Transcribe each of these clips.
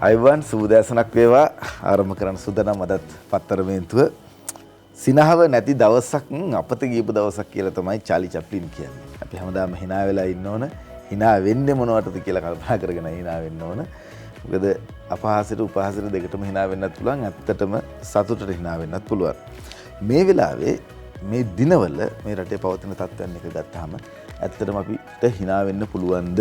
Ivan සූදාසනක් වේවා ආරම්භ කරන්න සූදානම් අදත් පත්තර මේන්තුව සිනහව නැති දවසක් අපත ගියපු දවසක් කියලා තමයි චාලි චැප්ලින් කියන්නේ. අපි හැමදාම hina වෙලා ඉන්න ඕන. hina වෙන්නේ මොනවටද කියලා කල්පනා කරගෙන hina වෙන්න ඕන. මොකද අපහාසයට උපහාසයට දෙකටම hina වෙන්නත් පුළුවන්. ඇත්තටම සතුටට hina වෙන්නත් පුළුවන්. මේ වෙලාවේ මේ දිනවල මේ රටේ පවතින තත්ත්වයන් එක ගත්තාම ඇත්තටම අපිට hina වෙන්න පුළුවන්ද?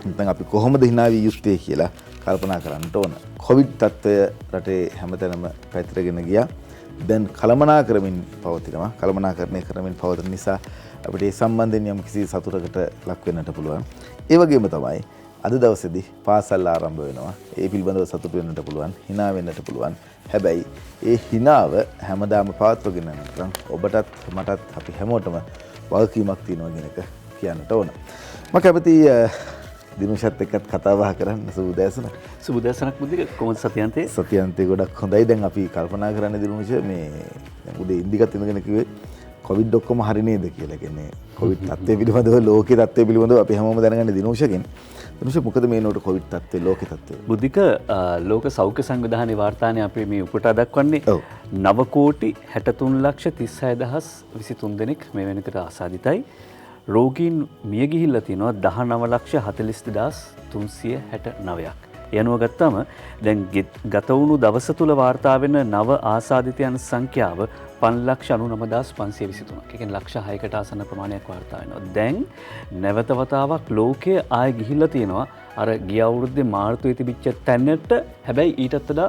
නැත්නම් අපි කොහොමද hina විය යුත්තේ කියලා කල්පනා කරන්න ඕන. කොවිඩ් තත්ත්වය රටේ හැමතැනම පැතිරගෙන ගියා. දැන් කළමනාකරමින් පවතිනවා. කළමනාකරණය කරමින් පවතින නිසා අපිට ඒ සම්බන්ධයෙන් යම් කිසි සතුටකට ලක් වෙන්නට පුළුවන්. ඒ වගේම තමයි අද දවසේදී පාසල් ආරම්භ වෙනවා. ඒ පිළිබඳව සතුට වෙන්නට පුළුවන්, hina වෙන්නට පුළුවන්. හැබැයි ඒ hinaව හැමදාම පවත්වගෙන යන්න ඔබටත් මටත් අපි හැමෝටම වගකීමක් තියෙනවා කියන එක කියන්නට ඕන. මම කැමති දිනුෂත් එක්කත් කතා බහ කරන්න සුබදෑසනක් බුද්ධික කොහොමද සතියන්තේ? සතියන්තේ ගොඩක් හොඳයි. දැන් අපි කල්පනා කරන්නේ දිනුෂ මේ දැන් උදේ ඉන්දිකත් ඉඳගෙන කිව්වේ කොවිඩ් ඔක්කොම හරි නේද කියලා. කියන්නේ කොවිඩ් තත්ත්වය පිළිබඳව ලෝකේ තත්ත්වය පිළිබඳව අපි හැමෝම දැනගන්න දිනුෂගෙන්. දිනුෂ මොකද මේ නෝට කොවිඩ් තත්ත්වය ලෝකේ තත්ත්වය? බුද්ධික ලෝක සෞඛ්‍ය සංවිධානයේ වාර්තානේ අපි මේ උපුටා දක්වන්නේ 9,36,36,23 දෙනෙක් මේ වෙනකොට ආසාදිතයි. රෝගීන් මිය ගිහිල්ලා තිනවා 19,42,369ක්. ඒ අනුව ගත්තාම දැන් ගත වුණු දවස තුල වාර්තා වෙන නව ආසාදිතයන් සංඛ්‍යාව 5,99,523ක්. ඒ කියන්නේ ලක්ෂ 6කට ආසන්න ප්‍රමාණයක් වාර්තා වෙනවා. දැන් නැවත වතාවක් ලෝකයේ ආය ගිහිල්ලා තිනවා අර ගිය අවුරුද්දේ මාර්තුවේ තිබිච්ච තැනට. හැබැයි ඊටත් වඩා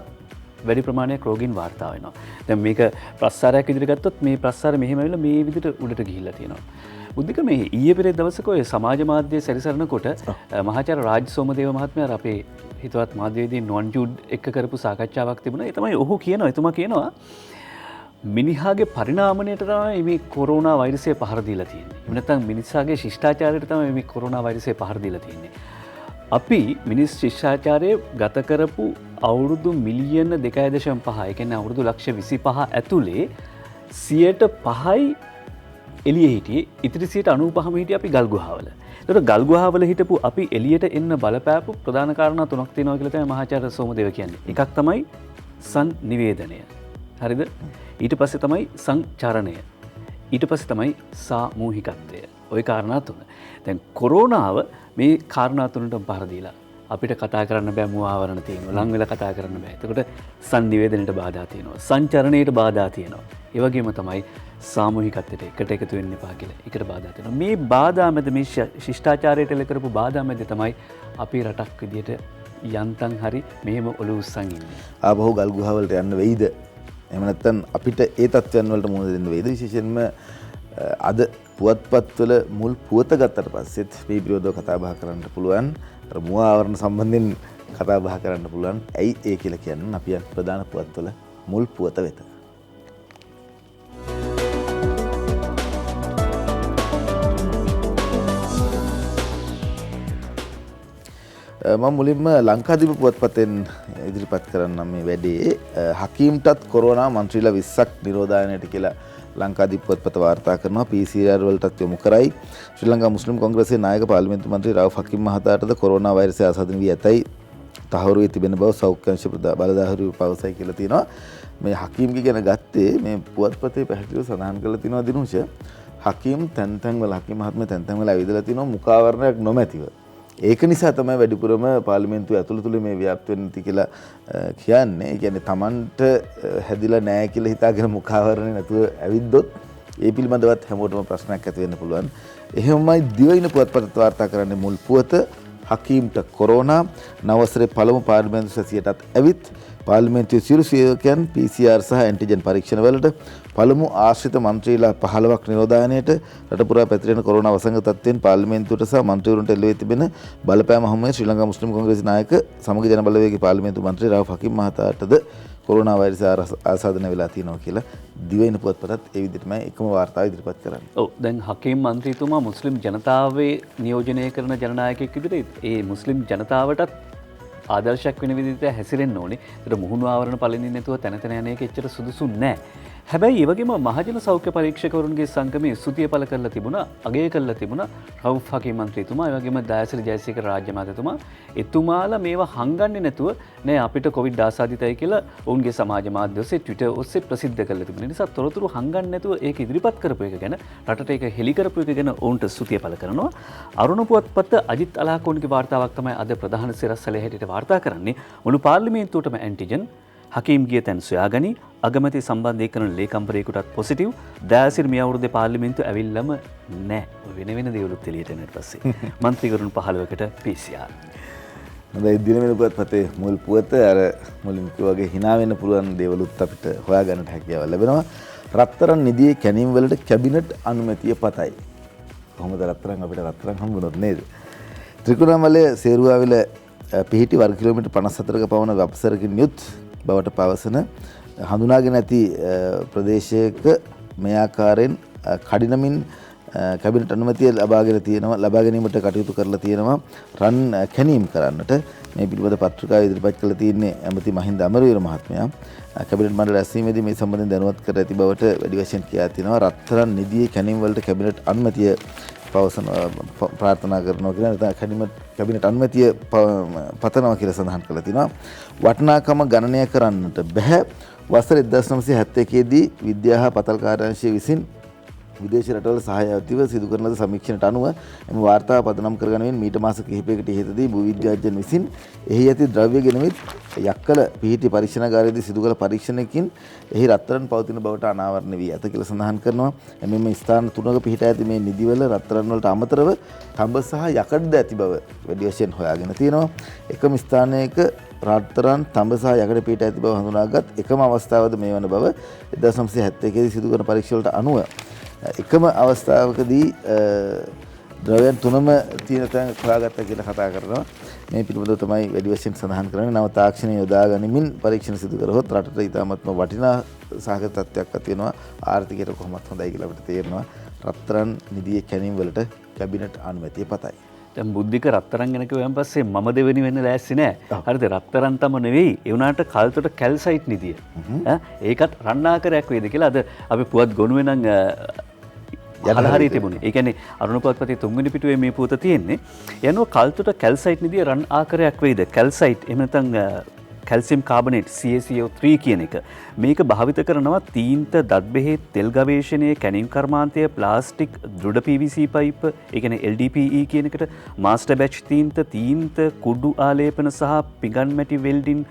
වැඩි ප්‍රමාණයක් රෝගීන් වාර්තා වෙනවා. දැන් මේක ප්‍රස්සාරයක් විදිහට ගත්තොත් මේ ප්‍රස්සාරය මෙහෙම ඇවිල්ලා මේ විදිහට උඩට ගිහිල්ලා තියෙනවා. බුද්ධික මේ ඊයේ පෙරේද දවසක ඔය සමාජ මාධ්‍ය සැරිසරනකොට මහාචාර්ය රාජ් සෝමදේව මහත්මයා අපේ හිතවත් මාධ්‍යවේදී නොන් ජූඩ් එක්ක කරපු සාකච්ඡාවක් තිබුණා. ඒ තමයි ඔහු කියනවා, එතුමා කියනවා මිනිහාගේ පරිණාමණයට තමයි මේ කොරෝනා වෛරසය පහර දීලා තියෙන්නේ. එහෙම නැත්නම් මිනිස්සාගේ ශිෂ්ටාචාරයට තමයි මේ කොරෝනා වෛරසය පහර දීලා තියෙන්නේ. අපි මිනිස් ශිෂ්ටාචාරයේ ගත කරපු අවුරුදු මිලියන 2.5, ඒ කියන්නේ අවුරුදු ලක්ෂ 25 ඇතුලේ 5%යි එළියේ හිටියේ. ඉතිරි 95%ම හිටියේ අපි ගල් ගුහාවල. ඒතකොට ගල් ගුහාවල හිටපු අපි එළියට එන්න බලපෑපු ප්‍රධාන කාරණා තුනක් තියෙනවා කියලා තමයි මහාචාර්ය සෝමදේව කියන්නේ. එකක් තමයි සංනිවේදනය. හරිද? ඊට පස්සේ තමයි සංචරණය. ඊට පස්සේ තමයි සාමූහිකත්වය. ওই කාරණා තුන. දැන් කොරෝනාව මේ කාරණා තුනට පහර දීලා අපිට කතා කරන්න බෑ, මුවාවරණ තියෙනවා. ලං වෙලා කතා කරන්න බෑ. එතකොට සංනිවේදනයට බාධා තියෙනවා. සංචරණයට බාධා තියෙනවා. ඒ වගේම තමයි සාමූහිකත්වයට එකට එකතු වෙන්න එපා කියලා එකට බාධා තියෙනවා. මේ බාධා මැද, මේ ශිෂ්ටාචාරයට එල කරපු බාධා මැද තමයි අපි රටක් විදියට යන්තම් හරි මෙහෙම ඔලුව උස්සන් ඉන්නේ. ආපහු ගල් ගුහාවලට යන්න වෙයිද? එහෙම නැත්නම් අපිට ඒ තත්ත්වයන් වලට මුහුණ දෙන්න වෙයිද? විශේෂයෙන්ම අද පුවත්පත්වල මුල් පුවත ගත්තට පස්සෙත් මේ පිළිබඳව කතා බහ කරන්න පුළුවන්. අර මුවා ආවරණ සම්බන්ධයෙන් කතා බහ කරන්න පුළුවන්. ඇයි ඒ කියලා කියන්නේ අපි ප්‍රධාන පුවත්වල මුල් පුවත වෙත. මම මුලින්ම ලංකාදීප පුවත්පතෙන් ඉදිරිපත් කරන්නම් මේ වැඩේ. හකීම්ටත් කොරෝනා මන්ත්‍රීලා 20ක් නිරෝධායනයට කියලා ලංකාදීප පුවත්පත වාර්තා කරනවා. PCR වලටත් යොමු කරයි. ශ්‍රී ලංකා මුස්ලිම් කොංග්‍රසයේ නායක පාර්ලිමේන්තු මන්ත්‍රී රවුෆ් හකීම් මහතාටද කොරෝනා වෛරසය ආසාදනය වී ඇතැයි තහවුරු වී තිබෙන බව සෞඛ්‍ය අංශ බලධාරීහු පවසයි කියලා තියෙනවා. මේ හකීම්ගේ ගැන ගත්තේ මේ පුවත්පතේ පැහැදිලිව සඳහන් කරලා තියෙනවා දිනුෂ. හකීම් තැන් වල හකීම් මහත්මයා තැන් වල ඇවිදලා තිනවා මුඛාවරණයක් නොමැතිව. ඒක නිසා තමයි වැඩිපුරම පාර්ලිමේන්තුව ඇතුළත මේ ව්‍යාප්ත වෙන්නේ කියලා කියන්නේ. ඒ කියන්නේ Tamanට හැදිලා නැහැ කියලා හිතාගෙන මුඛාවරණේ නැතුව ඇවිද්දොත් ඒ පිළිබඳවත් හැමෝටම ප්‍රශ්නයක් ඇති වෙන්න පුළුවන්. එහෙමයි දිවයින පුවත්පතත් වාර්තා කරන්නේ මුල් පුවත. හකීම්ට කොරෝනා නවසරේ පළමු පාර්ලිමේන්තු සැසියටත් ඇවිත් පාර්ලිමේන්තුවේ සියලු සේවකයන් PCR සහ ඇන්ටිජන් පරීක්ෂණ වලට පළමු ආශ්‍රිත මන්ත්‍රීලා 15ක් නිරෝධායනයට රට පුරා පැතිරෙන කොරෝනා වසංගත තත්ත්වයෙන් පාර්ලිමේන්තුවට සහ මන්ත්‍රීවරුන්ට එල්ල වී තිබෙන බලපෑම හමුවේ ශ්‍රී ලංකා මුස්ලිම් කොංග්‍රස් නායක සමග ජන බලවේගයේ පාර්ලිමේන්තු මන්ත්‍රී රවුෆ් හකීම් මහතාටද කොරෝනා වෛරසය ආසාදනය වෙලා තියෙනවා කියලා දිවයින පුවත්පතත් ඒ විදිහටම එකම වාර්තාව ඉදිරිපත් කරන්නේ. ඔව් දැන් හකීම් මන්ත්‍රීතුමා මුස්ලිම් ජනතාවේ නියෝජනය කරන ජනනායකයෙක් විදිහට ඒ මුස්ලිම් ජනතාවටත් ආදර්ශයක් වෙන විදිහට හැසිරෙන්න ඕනේ. ඒකට මුහුණු ආවරණ පළඳින්න නැතුව තැන තැන යන එක එච්චර සුදුසු නැහැ. හැබැයි ඒ වගේම මහජන සෞඛ්‍ය පරීක්ෂකවරුන්ගේ සංගමයේ ස්තුතිය පළ කරලා තිබුණා, අගය කරලා තිබුණා රවුෆ් හකීම් මන්ත්‍රීතුමා, ඒ වගේම දයාසිරි ජයසේකර රාජ්‍ය මාත්‍යතුමා. එතුමාලා මේවා හංගන්නේ නැතුව නෑ අපිට කොවිඩ් ආසාදිතයි කියලා ඔවුන්ගේ සමාජ මාධ්‍ය ඔස්සේ Twitter ඔස්සේ ප්‍රසිද්ධ කරලා තිබුණා. නිසා තොරතුරු හංගන්නේ නැතුව ඒක ඉදිරිපත් කරපු එක ගැන, රටට ඒක හෙළි කරපු එක ගැන ඔවුන්ට ස්තුතිය පළ කරනවා. අරුණ පුවත්පත අජිත් අලාකෝන්ගේ වාර්තාවක් තමයි අද ප්‍රධාන සිරස්තලයේ හැටියට වාර්තා කරන්නේ. මුළු පාර්ලිමේන්තුවටම ඇන්ටිජන්, හකීම් ගිය තැන් සොයාගනි, අගමැති සම්බන්ධීකරණ ලේකම්වරයෙකුටත් පොසිටිව්, දයාසිරි මේ අවුරුද්දේ පාර්ලිමේන්තුව ඇවිල්ලම නැහැ. වෙන දේවලුත් එළියට එන ඊට පස්සේ මන්ත්‍රීවරුන් 15කට PCR. හොඳයි, දිනවෙන පුවත්පතේ මුල් පුවත අර මුලින් කිව්වා වගේ hina වෙන්න පුළුවන් දේවලුත් අපිට හොයාගන්නට හැකියාව ලැබෙනවා. රත්තරන් නිදියේ කැණීම් වලට කැබිනට් අනුමැතිය පතයි. කොහොමද රත්තරන් අපිට රත්තරන් හම්බුනොත් නේද? ත්‍රිකුණාමලයේ සේරුවාවිල පිහිටි වර්ග කිලෝමීටර් 54ක පවන වපසරකින් යුත් බවට පවසන හඳුනාගෙන ඇති ප්‍රදේශයක මේ ආකාරයෙන් කඩිනමින් කැබිනට් අනුමැතිය ලබා ගැනීමට කටයුතු කරලා තියෙනවා රන් කැණීම් කරන්නට. මේ පිළිබඳ පත්‍රිකාව ඉදිරිපත් කළ තියෙන්නේ ඇමති මහින්ද අමරවීර මහත්මයා. කැබිනට් මණ්ඩල රැස්වීමේදී මේ සම්බන්ධයෙන් දැනුවත් කර ඇති බවට වැඩි වශයෙන් කියා තිනවා. රත්තරන් නිදියේ කැණීම් වලට කැබිනට් අනුමැතිය ප්‍රාර්ථනා කරනවා කියලා කැබිනට් අනුමැතිය පතනවා කියලා සඳහන් කරලා තිනවා. වටිනාකම ගණනය කරන්නට බැහැ. වසර 1971 දී විද්‍යා හා පතල් කාර්යාංශය විසින් විදේශ රටවල සහායතිව සිදු කරන ලද සමීක්ෂණයට අනුව එම වාර්තාව පදනම් කරගැනීමෙන් මීට මාස කිහිපයකට ඉහතදී භූවිද්‍යාඥයන් විසින් එහි ඇති ද්‍රව්‍ය ගෙනවිත් යක්කල පිහිටි පරීක්ෂණාගාරයේදී සිදු කළ පරීක්ෂණයකින් එහි රත්තරන් පවතින බවට අනාවරණය වී ඇත කියලා සඳහන් කරනවා. එමෙන්න ස්ථාන තුනක පිහිටා ඇති මේ නිදිවල රත්තරන් වලට අමතරව තඹ සහ යකඩද ඇති බව වැඩි වශයෙන් හොයාගෙන තියෙනවා. එකම ස්ථානයක රත්තරන් තඹ සහ යකඩ පිහිටා ඇති බව හඳුනාගත් එකම අවස්ථාවද මේ වන බව 1971 දී සිදු කරන පරීක්ෂණ වලට අනුව එකම අවස්ථාවකදී ද්‍රවයන් තුනම තියෙන තැන් හොයාගත්තා කියලා කතා කරනවා. මේ පිළිබඳව තමයි වැඩි වශයෙන් සඳහන් කරන්නේ. නව තාක්ෂණය යොදා ගනිමින් පරීක්ෂණ සිදු කරහොත් රටට ඉතාමත්ම වටිනා සහගත තත්ත්වයක් ඇති වෙනවා. ආර්ථිකයට කොහොමත් හොඳයි කියලා අපිට තේරෙනවා. රත්තරන් නිදියේ කැණීම් වලට කැබිනට් අනුමැතිය පතයි. දැන් බුද්ධික රත්තරන් ගැන කිව්වන් පස්සේ මම දෙවෙනි වෙන්න ලෑස්ති නෑ. හරිද? රත්තරන් තම නෙවෙයි. ඒ වුණාට කල්තොට කැල්සයිට් නිදිය. ඒකත් රන්නාකරයක් වේද කියලා අද අපි පුවත් ගොනුවේ නම් හරි තිබුණේ. ඒ කියන්නේ අරුණ පුවත්පතේ 3 වෙනි පිටුවේ මේ පුවත තියෙන්නේ. යනවා කල්තොට කැල්සයිට් නිදිය රන් ආකාරයක් වේද? කැල්සයිට් එහෙම නැත්නම් කැල්සියම් කාබනේට් CaCO3 කියන එක. මේක භාවිත කරනවා තීන්ත, දත් බෙහෙත්, තෙල් ගවේෂණයේ, කැණීම් කර්මාන්තය, ප්ලාස්ටික්, දෘඩ PVC පයිප්, ඒ කියන්නේ LDPE කියන එකට, මාස්ටර් බැච් තීන්ත, කුඩු ආලේපන සහ පිඟන් මැටි වෙල්ඩින්,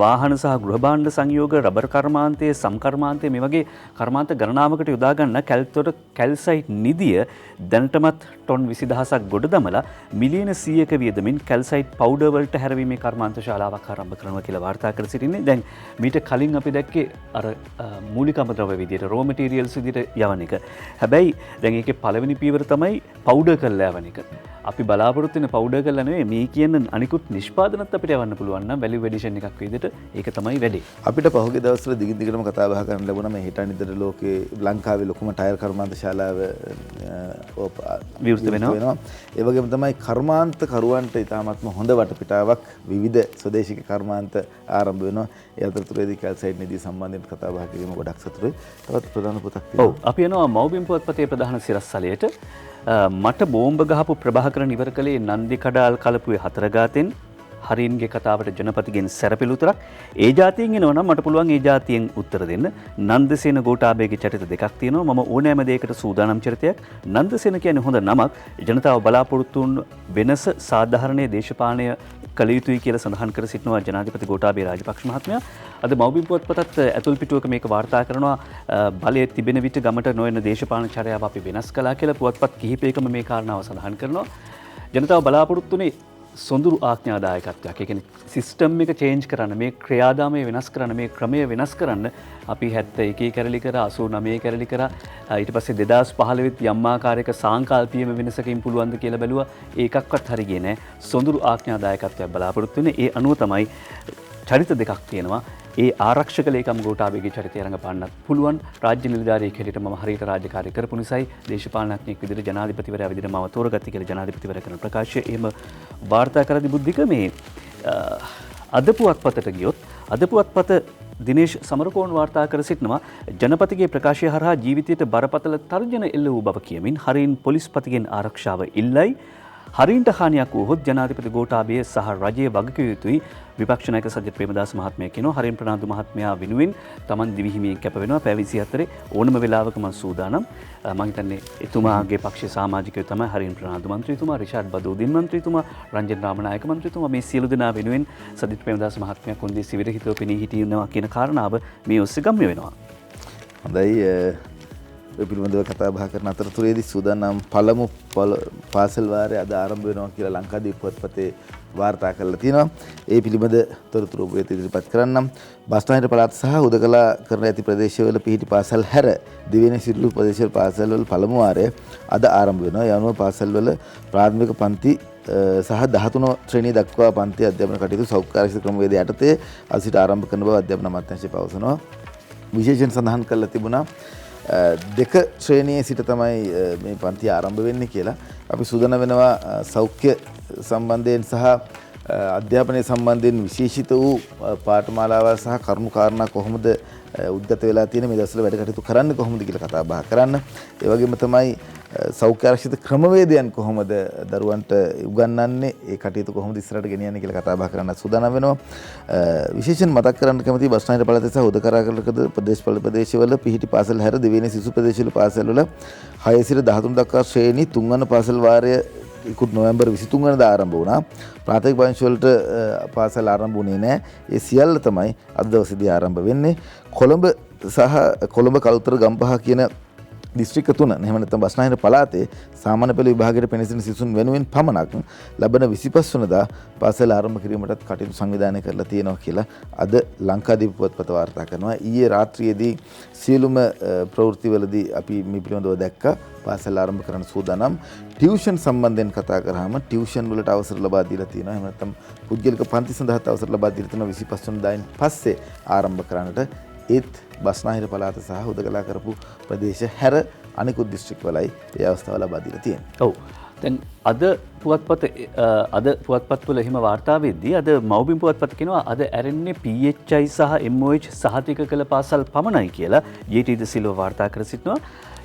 වාහන සහ ගෘහ භාණ්ඩ සංයෝග, රබර් කර්මාන්තය, සම් කර්මාන්තය මේ වගේ කර්මාන්ත ගණනාවකට යොදා ගන්න කැල්තොට කැල්සයිට් නිදිය දැනටමත් ටොන් 20000ක් ගොඩ දමලා මිලියන 100ක වියදමින් කැල්සයිට් පවුඩර් වලට හැරවීමේ කර්මාන්ත ශාලාවක් ආරම්භ කරනවා කියලා වාර්තා කර සිටින්නේ. දැන් මීට කලින් අපි දැක්කේ අර මූලිකම ද්‍රව්‍ය විදියට රෝ මැටීරියල්ස් විදියට යවන එක. හැබැයි දැන් ඒකේ පළවෙනි පියවර තමයි පවුඩර් කරලා යවන එක. අපි බලාපොරොත්තු වෙන පවුඩර් කරලා නෙවෙයි මේ කියන අනිකුත් නිෂ්පාදනත් අපිට යවන්න පුළුවන් නම් වැලියු ඇඩිෂන් එකක් විදියට ඒක තමයි වැඩේ. අපිට පහුගිය දවස්වල දිගින් දිගටම කතා බහ කරන්න ලැබුණා මේ හිටානිතර ලෝකේ ලංකාවේ ලොකුම ටයර් කර්මාන්ත ශාලාව විවෘත වෙනවා. ඒ වගේම තමයි කර්මාන්ත කරුවන්ට ඉතාමත්ම හොඳ වටපිටාවක් විවිධ ස්වදේශික කර්මාන්ත ආරම්භ වෙනවා. ඒ අතරතුරේදී කැල්සයිට් නිදිය සම්බන්ධයෙන් කතා බහ කිරීම ගොඩක් සතුටුයි. තවත් ප්‍රධාන පොතක් තියෙනවා. ඔව් අපි යනවා මව්බිම් පුවත්පතේ ප්‍රධාන සිරස්තලයට. මට බෝම්බ ගහපු ප්‍රභාකරන් ඉවර කළේ නන්දි කඩාල් කලපුවේ 4 ගාතෙන් හරින්ගේ කතාවට ජනපතිගෙන් සැරපිලුතරක්. ඒ ජාතියෙන් එනවා නම් මට පුළුවන් ඒ ජාතියෙන් උත්තර දෙන්න. නන්දසේන ගෝඨාභයගේ චරිත දෙකක් තියෙනවා. මම ඕනෑම දෙයකට සූදානම් චරිතයක්. නන්දසේන කියන්නේ හොඳ නමක්. ජනතාව බලාපොරොත්තු වුණු වෙනස සාධාරණයේ දේශපාලනය කළ යුතුයි කියලා සඳහන් කර සිටිනවා ජනාධිපති ගෝඨාභය රාජපක්ෂ මහත්මයා. අද මව්බිම් පුවත්පතත් ඇතුල් පිටුවක මේක වාර්තා කරනවා. බලය තිබෙන විට ගමට නොයන දේශපාලන චර්යාව අපි වෙනස් කළා කියලා පුවත්පත් කිහිපයකම මේ කාරණාව සඳහන් කරනවා. ජනතාව බලාපොරොත්තුනේ සොඳුරු ආඥාදායකත්වයක්. ඒ කියන්නේ සිස්ටම් එක චේන්ජ් කරන්න, මේ ක්‍රියාදාමය වෙනස් කරන්න, මේ ක්‍රමය වෙනස් කරන්න අපි 71 කැරලි කරා, 89 කැරලි කරා. ඊට පස්සේ 2015 යම් ආකාරයක සාංකල්පීය වෙනසකින් පුළුවන්ද කියලා බැලුවා. ඒකක්වත් හරි ගියේ නෑ. සොඳුරු ආඥාදායකත්වයක් බලාපොරොත්තු වෙන්නේ. ඒ අනුව තමයි චරිත දෙකක් තියෙනවා. ඒ ආරක්ෂක ලේකම් ගෝඨාභයගේ චරිතය රඟපාන්නත් පුළුවන්. රාජ්‍ය නිලධාරියෙක් හැටියට මම හරියට රාජකාරී කරපු නිසායි දේශපාලනඥයෙක් විදිහට ජනාධිපතිවරයා විදිහට මම තෝරගත්තේ කියලා ජනාධිපතිවරයා කරන ප්‍රකාශය එහෙම වාර්තා කරදි බුද්ධික මේ අද පුවත්පතට ගියොත් අද පුවත්පත දිනේෂ් සමරකෝන් වාර්තා කර සිටිනවා ජනපතිගේ ප්‍රකාශය හරහා ජීවිතයට බරපතල තර්ජන එල්ල වූ බව කියමින් හරින් පොලිස්පතිගෙන් ආරක්ෂාව ඉල්ලයි. හරින්ට හානියක් වූහොත් ජනාධිපති ගෝඨාභය සහ රජය වගකිව යුතුයි විපක්ෂ நாயක සජිත් ප්‍රේමදාස මහත්මයා කියනවා. හරින් ප්‍රනාන්දු මහත්මයා වෙනුවෙන් Taman දිවිහිමියෙන් කැප වෙනවා. පැය 24 ඕනම වෙලාවක මම සූදානම්. මම හිතන්නේ එතුමාගේ පක්ෂයේ සමාජිකයෝ තමයි හරින් ප්‍රනාන්දු මන්ත්‍රීතුමා, රිෂාඩ් බදූදින් මන්ත්‍රීතුමා, රංජන් රාමනායක මන්ත්‍රීතුමා මේ සියලු දෙනා වෙනුවෙන් සජිත් ප්‍රේමදාස මහත්මයා කොන්දේසි විරහිතව පෙනී හිටිනවා කියන කාරණාව මේ ඔස්සේ ගම්ම්‍ය වෙනවා. හොඳයි ඔය පිළිබඳව කතා බහ කරන අතරතුරේදී සූදානම් පළමු පාසල් වාරය අද ආරම්භ වෙනවා කියලා ලංකාදීප පුවත්පතේ වාර්තා කරලා තියෙනවා. ඒ පිළිබඳ තොරතුරු ඔබ වෙත ඉදිරිපත් කරන්නම්. බස්නාහිර පළාත් සහ උදකලා කරන ඇති ප්‍රදේශවල පිහිටි පාසල් හැර දිවෙන සිරුරු ප්‍රදේශවල පාසල්වල පළමු වාරය අද ආරම්භ වෙනවා. ඒ අනුව පාසල්වල ප්‍රාථමික පන්ති සහ 13 ශ්‍රේණිය දක්වා පන්ති අධ්‍යාපන කටයුතු සෞඛ්‍යාරක්ෂිත ක්‍රමවේදය යටතේ අද සිට ආරම්භ කරන බව අධ්‍යාපන අමාත්‍යාංශය පවසනවා. විශේෂයෙන් සඳහන් කරලා තිබුණා දෙක ශ්‍රේණියේ සිට තමයි මේ පන්ති ආරම්භ වෙන්නේ කියලා. අපි සූදානම් වෙනවා සෞඛ්‍ය සම්බන්ධයෙන් සහ අධ්‍යාපනය සම්බන්ධයෙන් විශේෂිත වූ පාඨමාලාවල් සහ කරුණු කාරණා කොහොමද උද්ගත වෙලා තියෙන මේ දවස්වල වැඩ කටයුතු කරන්නේ කොහොමද කියලා කතා බහ කරන්න. ඒ වගේම තමයි සෞඛ්‍ය ආරක්ෂිත ක්‍රමවේදයන් කොහොමද දරුවන්ට උගන්වන්නේ, ඒ කටයුතු කොහොමද ඉස්සරහට ගෙනියන්නේ කියලා කතා බහ කරන්න සූදානම් වෙනවා. විශේෂයෙන් මතක් කරන්න කැමතියි බස්නාහිර පළාතේ සහ උදකරාකල ප්‍රදේශවල පිහිටි පාසල් හැර දෙවෙනි සිසු ප්‍රදේශවල පාසල්වල 6 සිට 13 දක්වා ශ්‍රේණි 3 වන පාසල් වාරය ඉකුත් නොවැම්බර් 23 වෙනිදා ආරම්භ වුණා. ප්‍රාථමික පන්ති වලට පාසල් ආරම්භ වුණේ නැහැ. ඒ සියල්ල තමයි අද දවසේදී ආරම්භ වෙන්නේ. කොළඹ සහ කොළඹ කළුතර ගම්පහ කියන දිස්ත්‍රික්ක 3 එහෙම නැත්නම් බස්නාහිර පළාතේ සාමාන්‍ය පෙළ විභාගයට පෙනසෙන සිසුන් වෙනුවෙන් පමණක් ලබන 25 වෙනිදා පාසල් ආරම්භ කිරීමටත් කටයුතු සංවිධානය කරලා තියෙනවා කියලා අද ලංකාදීප පුවත්පත වාර්තා කරනවා. ඊයේ රාත්‍රියේදී සියලුම ප්‍රවෘත්තිවලදී අපි මේ පිළිබඳව දැක්කා. පාසල් ආරම්භ කරන්න සූදානම්. ටියුෂන් සම්බන්ධයෙන් කතා කරාම ටියුෂන් වලට අවසර ලබා දීලා තියෙනවා. එහෙම නැත්නම් පුද්ගලික පන්ති සඳහාත් අවසර ලබා දීලා තියෙනවා 25 වෙනිදායින් පස්සේ ආරම්භ කරන්නට. ඒත් බස්නාහිර පළාත සහ උදකලා කරපු ප්‍රදේශ හැර අනිකුත් දිස්ත්‍රික් වලයි ඒ අවස්ථාව ලබා දීලා තියෙන්නේ. ඔව්. දැන් අද පුවත්පත්වල එහෙම වාර්තා වෙද්දී අද මව්බිම් පුවත්පත කියනවා අද ඇරෙන්නේ PHI සහ MOH සහතික කළ පාසල් පමණයි කියලා ජීටීද සිල්ව වාර්තා කර සිටිනවා.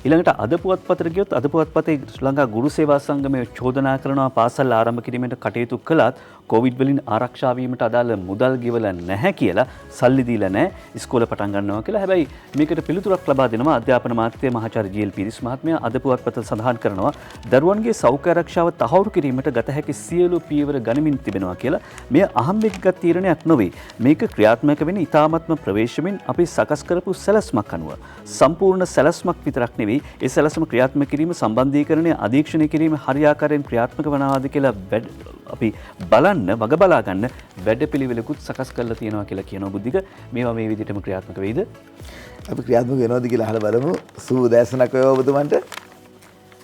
ඊළඟට අද පුවත්පතට ගියොත් අද පුවත්පතේ ශ්‍රී ලංකා ගුරු සේවා සංගමය චෝදනා කරනවා පාසල් ආරම්භ කිරීමට කටයුතු කළත් කොවිඩ් වලින් ආරක්ෂා වීමට අදාළ මුදල් ගෙවලා නැහැ කියලා, සල්ලි දීලා නැහැ, ඉස්කෝල පටන් ගන්නවා කියලා. හැබැයි මේකට පිළිතුරක් ලබා දෙනවා අධ්‍යාපන මාත්‍ය මහාචාර්ය ජී.එල්. පීරිස් මහත්මයා. අද පුවත්පත සඳහන් කරනවා දරුවන්ගේ සෞඛ්‍ය ආරක්ෂාව තහවුරු කිරීමට ගත හැකි සියලු පියවර ගනිමින් තිබෙනවා කියලා. මෙය අහම්බෙක්ගත් තීරණයක් නොවේ. මේක ක්‍රියාත්මක වෙන්නේ ඉතාමත්ම ප්‍රවේශමෙන් අපි සකස් කරපු සැලැස්මක් අනුව. සම්පූර්ණ සැලැස්මක් විතරක් නෙවෙයි, ඒ සැලැස්ම ක්‍රියාත්මක කිරීම, සම්බන්ධීකරණය, අධීක්ෂණය කිරීම හරියාකාරයෙන් ක්‍රියාත්මක වනවාද කියලා අපි බලන්න, වග බලා ගන්න වැඩපිළිවෙලකුත් සකස් කරලා තියෙනවා කියලා කියනවා බුද්ධික. මේවා මේ විදිහටම ක්‍රියාත්මක වෙයිද? අපි ක්‍රියාත්මක වෙනවද කියලා අහලා බලමු. සුදෑසනක් වේවා ඔබතුමන්ට.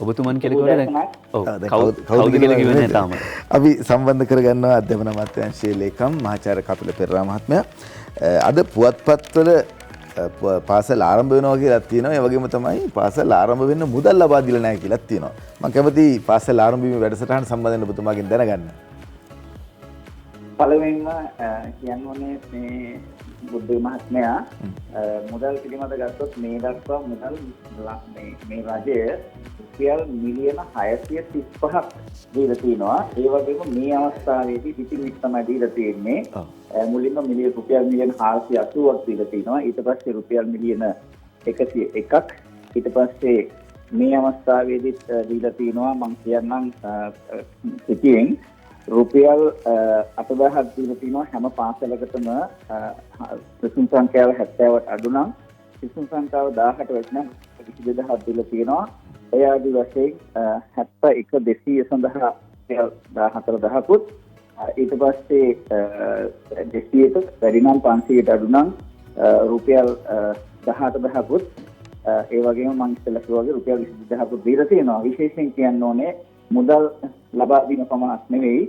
ඔබතුමන් කියලා කිව්වද දැන්? ඔව්. කවුද කියලා කිව්වේ නැහැ තාම. අපි සම්බන්ධ කරගන්නවා අධ්‍යාපන අමාත්‍යාංශයේ ලේකම් මහාචාර්ය කපිල පෙරේරා මහත්මයා. අද පුවත්පත්වල පාසල් ආරම්භ වෙනවා කියලා තියෙනවා. ඒ වගේම තමයි පාසල් ආරම්භ වෙන්න මුදල් ලබා දීලා නැහැ කියලා තියෙනවා. මම කැමතියි පාසල් ආරම්භ වීමේ වැඩසටහන සම්බන්ධයෙන් ඔබතුමාගෙන් දැනගන්න. පළවෙනිම කියන්න ඕනේ මේ බුද්ධ මහත්මයා මුදල් පිළිබඳ ගත්තොත් මේ දක්වා මුදල් මේ රජය රුපියල් මිලියන 635ක් දීලා තිනවා. ඒ වගේම මේ අවස්ථාවේදී පිටින් තමයි දීලා තියෙන්නේ. මුලින්ම රුපියල් මිලියන 480ක් දීලා තිනවා. ඊට පස්සේ රුපියල් මිලියන 101ක්. ඊට පස්සේ මේ අවස්ථාවේදී දීලා තිනවා මම කියන්නම් පිටින් රුපියල් 8000ක් දීලා තිනවා හැම පාසලකටම සිසුන් සංඛ්‍යාව 70ට අඩු නම් සිසුන් සංඛ්‍යාව 18ට වැඩි නම් 22000ක් දීලා තිනවා. ඒ ආදි වශයෙන් 71200 සඳහා 14000කුත් ඊට පස්සේ 200ට වැඩි නම් 500ට අඩු නම් රුපියල් 18000කුත් ඒ වගේම මම ඉස්සෙල්ලා කිව්වා වගේ රුපියල් 22000කුත් දීලා තියෙනවා. විශේෂයෙන් කියන්න ඕනේ මුදල් ලබා දීම පමණක් නෙවෙයි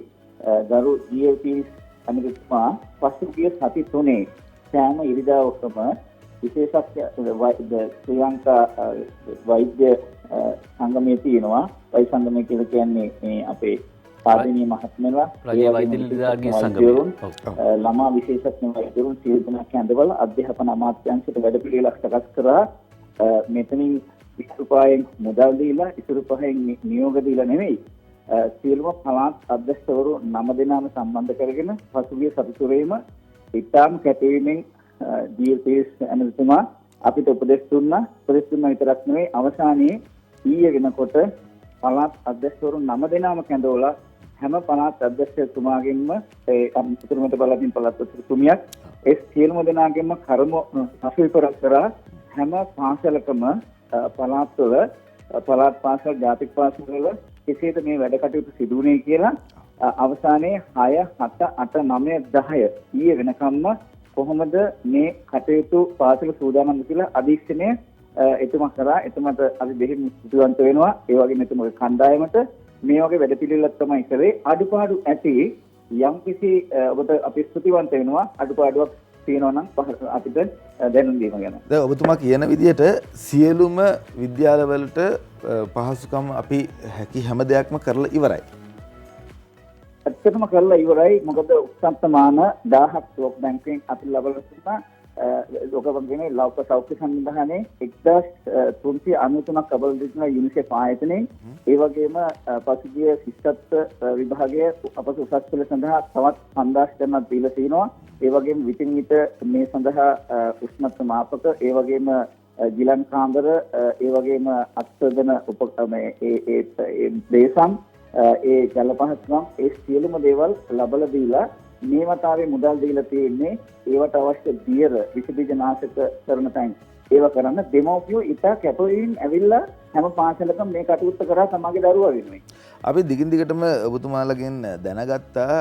ගරු ජී.එල්. පීරිස් අමිතුමා පසුගිය සති 3 සෑම ඉරිදාවකම විශේෂඥ ශ්‍රී ලංකා වෛද්‍ය සංගමයේ තියෙනවා. වෛද්‍ය සංගමය කියලා කියන්නේ මේ අපේ ආදරණීය මහත්මයලා, රජයේ වෛද්‍ය නිලධාරීන්ගේ සංගමය. ළමා විශේෂඥ වෛද්‍යවරුන් සියලු දෙනා කැඳවල අධ්‍යාපන අමාත්‍යාංශයට වැඩපිළිවෙලක් සකස් කරා. මෙතනින් ඉස්තුපායෙන් මුදල් දීලා ඉස්තුපායෙන් නියෝග දීලා නෙවෙයි, සියලුම පළාත් අධ්‍යක්ෂකවරු 9 දෙනාම සම්බන්ධ කරගෙන පසුගිය සතිතුරේම ඉතාම කැපවීමෙන් ජීවිතේස් ඇමතිතුමා අපිට උපදෙස් දුන්නා. උපදෙස් දුන්නා විතරක් නෙවෙයි, අවසානයේ ඊයේ වෙනකොට පළාත් අධ්‍යක්ෂකවරු 9 දෙනාම කැඳවලා හැම පළාත් අධ්‍යක්ෂකතුමාගෙන්ම අතුරුමත බලමින් පළාත් අධ්‍යක්ෂකතුමියක් ඒ සියලුම දෙනාගෙන්ම කර්ම අසුවිපර කරා. හැම පාසලකම පළාත්වල පළාත් පාසල් ජාතික පාසල් වල කෙසේද මේ වැඩ කටයුතු සිදු වුණේ කියලා අවසානයේ 6 7 8 9 10 ඊයේ වෙනකම්ම කොහොමද මේ කටයුතු පාසල සූදානම්ද කියලා අධීක්ෂණය එතුමා කරා. එතුමාට අපි බෙහෙත් ස්තුතිවන්ත වෙනවා. ඒ වගේම එතුමාගේ කණ්ඩායමට මේ වගේ වැඩපිළිවෙලක් තමයි කරේ. අඩුපාඩු ඇති යම්කිසි ඔබට අපි ස්තුතිවන්ත වෙනවා. අඩුපාඩුවක් තියෙනවා නම් අපිට දැනුම් දීම ගැන. දැන් ඔබතුමා කියන විදිහට සියලුම විද්‍යාලවලට පහසුකම් අපි හැකි හැම දෙයක්ම කරලා ඉවරයි. ඇත්තටම කරලා ඉවරයි. මොකද උත්සන්නමාන 1000ක් ලෝක බැංකුවෙන් අපි ලබලා තිබුණා. ලෝක බැංකුවේ ලෞකික සෞඛ්‍ය සංවිධානයේ 1393ක් ලබලා දෙනවා යුනිසෙෆ් ආයතනයෙන්. ඒ වගේම පසුගිය ශිෂ්‍යත්ව විභාගයේ අපස උසස් පෙළ සඳහා තවත් 5000 දෙනෙක් දීලා තිනවා. ඒ වගේම විටින් විට මේ සඳහා උෂ්ණත්ව මාපක, ඒ වගේම ගිලන් කාමර, ඒ වගේම අත්සදන ඒ දේශම්, ඒ ජල පහසුකම්, ඒ සියලුම දේවල් ලබලා දීලා මේ වතාවේ මුදල් දීලා තියෙන්නේ ඒවට අවශ්‍ය දියර විස බීජ නාශක කරන තැන් ඒව කරන්න. දෙමව්පියෝ ඉතා කැපවීම ඇවිල්ලා හැම පාසලකම මේ කටයුත්ත කරා තමගේ දරුවා වෙනුවෙන්. අපි දිගින් දිගටම ඔබතුමාලගෙන් දැනගත්තා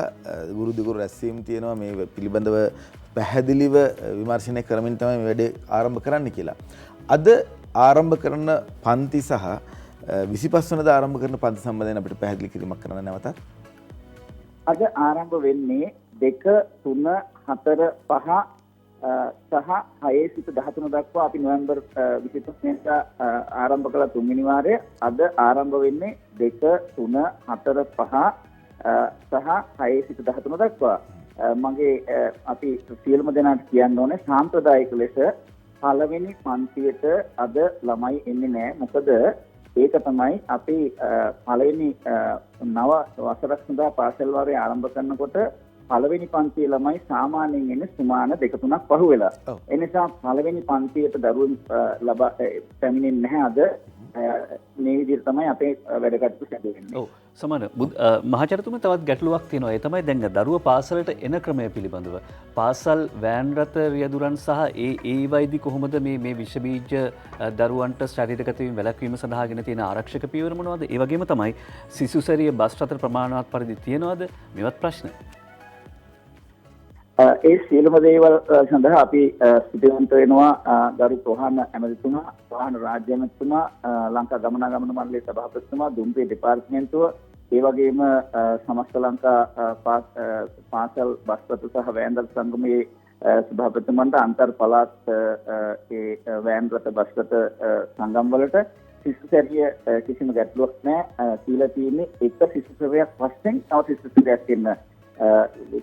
ගුරු දිගුරු රැස්වීම් තියෙනවා මේ පිළිබඳව පැහැදිලිව විමර්ශනය කරමින් තමයි මේ වැඩේ ආරම්භ කරන්න කියලා. අද ආරම්භ කරන පන්ති සහ 25 වෙනිදා ආරම්භ කරන පන්ති සම්බන්ධයෙන් අපිට පැහැදිලි කිරීමක් කරන්න නැවතත්. අද ආරම්භ වෙන්නේ 2 3 4 5 සහ 6 සිට 13 දක්වා අපි නොවැම්බර් 25 වෙනිදා ආරම්භ කළ තුන්වෙනි වාරය. අද ආරම්භ වෙන්නේ 2 3 4 5 සහ 6 සිට 13 දක්වා. මගේ අපි සියලුම දෙනාට කියන්න ඕනේ සාම්ප්‍රදායික ලෙස පළවෙනි පන්තියට අද ළමයි එන්නේ නැහැ. මොකද ඒක තමයි අපි පළවෙනි නව වසරක් සඳහා පාසල් වාරය ආරම්භ කරනකොට පළවෙනි පන්තියේ ළමයි සාමාන්‍යයෙන් එන්නේ සුමාන 2-3ක් පහු වෙලා. ඒ නිසා පළවෙනි පන්තියට දරුවෝ ලබා පැමිණෙන්නේ නැහැ අද. මේ විදිහට තමයි අපේ වැඩ කටයුතු සිදු වෙන්නේ. ඔව් සමහර මහාචාර්යතුමා තවත් ගැටලුවක් තියෙනවා. ඒ තමයි දැන් දරුවා පාසලට එන ක්‍රමය පිළිබඳව. පාසල් වෑන් රථ රියදුරන් සහ ඒ වයිදි කොහොමද මේ විෂ බීජ දරුවන්ට ශරීරගත වීම වැළැක්වීම සඳහා ගෙන තියෙන ආරක්ෂක පියවර මොනවද? ඒ වගේම තමයි සිසුසැරිය බස් රථ ප්‍රමාණවත් පරිදි තියෙනවද? මේවත් ප්‍රශ්න. ඒ සියලුම දේවල් සඳහා අපි සිදුවන්ත වෙනවා ගරු ප්‍රහාණ ඇමතිතුමා, ප්‍රහාණ රාජ්‍ය ඇමතිතුමා, ලංකා ගමනාගමන මණ්ඩලයේ සභාපතිතුමා, දුම්රිය දෙපාර්තමේන්තුව, ඒ වගේම සමස්ත ලංකා පාසල් බස් රථ සහ වෑන් රථ සංගමයේ සභාපතිතුමන්ට අන්තර් පළාත් ඒ වෑන් රථ බස් රථ සංගම් වලට සිසුසැරිය කිසිම ගැටලුවක් නැහැ. කියලා තියෙන්නේ එක සිසුසැරියක් වශයෙන් තව සිසුසැරියක් ඉන්න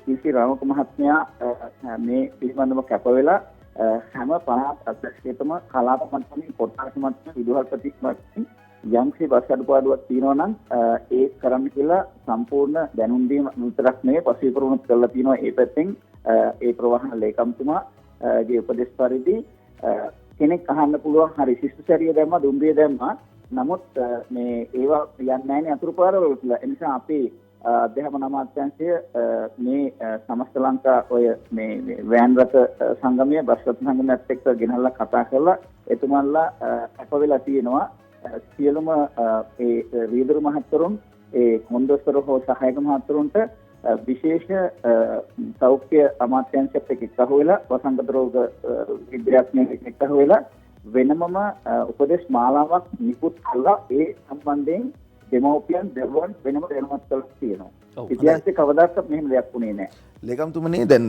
කීසි රාමක මහත්මයා මේ පිළිබඳව කැප වෙලා හැම පළාත් අධ්‍යක්ෂකතුම කලාප මට්ටමින් කොට්ටාස මට්ටමින් විදුහල්පති මට්ටමින් යම්කිසි බස් අඩුපාඩුවක් තියෙනවා නම් ඒ කරන්න කියලා සම්පූර්ණ දැනුම් දීම විතරක් නෙවෙයි පසුවිපරුණුත් කරලා තියෙනවා. ඒ පැත්තෙන් ඒ ප්‍රවාහන ලේකම්තුමාගේ උපදෙස් පරිදි කෙනෙක් අහන්න පුළුවන් හරි සිසුසැරිය දැම්මා දුම්රිය දැම්මා නමුත් මේ ඒවා යන්නේ නැහැ අතුරු පාරවල කියලා. ඒ නිසා අපි අධ්‍යාපන අමාත්‍යාංශය මේ සමස්ත ලංකා ඔය මේ වෑන් රථ සංගමය බස් රථ සංගමයත් එක්ක ගෙනල්ලා කතා කරලා එතුමන්ලා අප වෙලා තියෙනවා සියලුම ඒ රීදරු මහත්වරුන් ඒ කොන්දොස්තර හෝ සහායක මහත්වරුන්ට විශේෂ සෞඛ්‍ය අමාත්‍යාංශයත් එක්ක එකතු වෙලා වසංගත රෝග විද්‍යාඥයෙක් එක්ක වෙලා වෙනමම උපදේශ මාලාවක් නිකුත් කළා. ඒ සම්බන්ධයෙන් දෙමව්පියන් දරුවන් වෙනම දැනුවත් කරලා තියෙනවා. ඉතිහාසයේ කවදාවත් මෙහෙම දෙයක් වුණේ නැහැ. ලේකම්තුමනි දැන්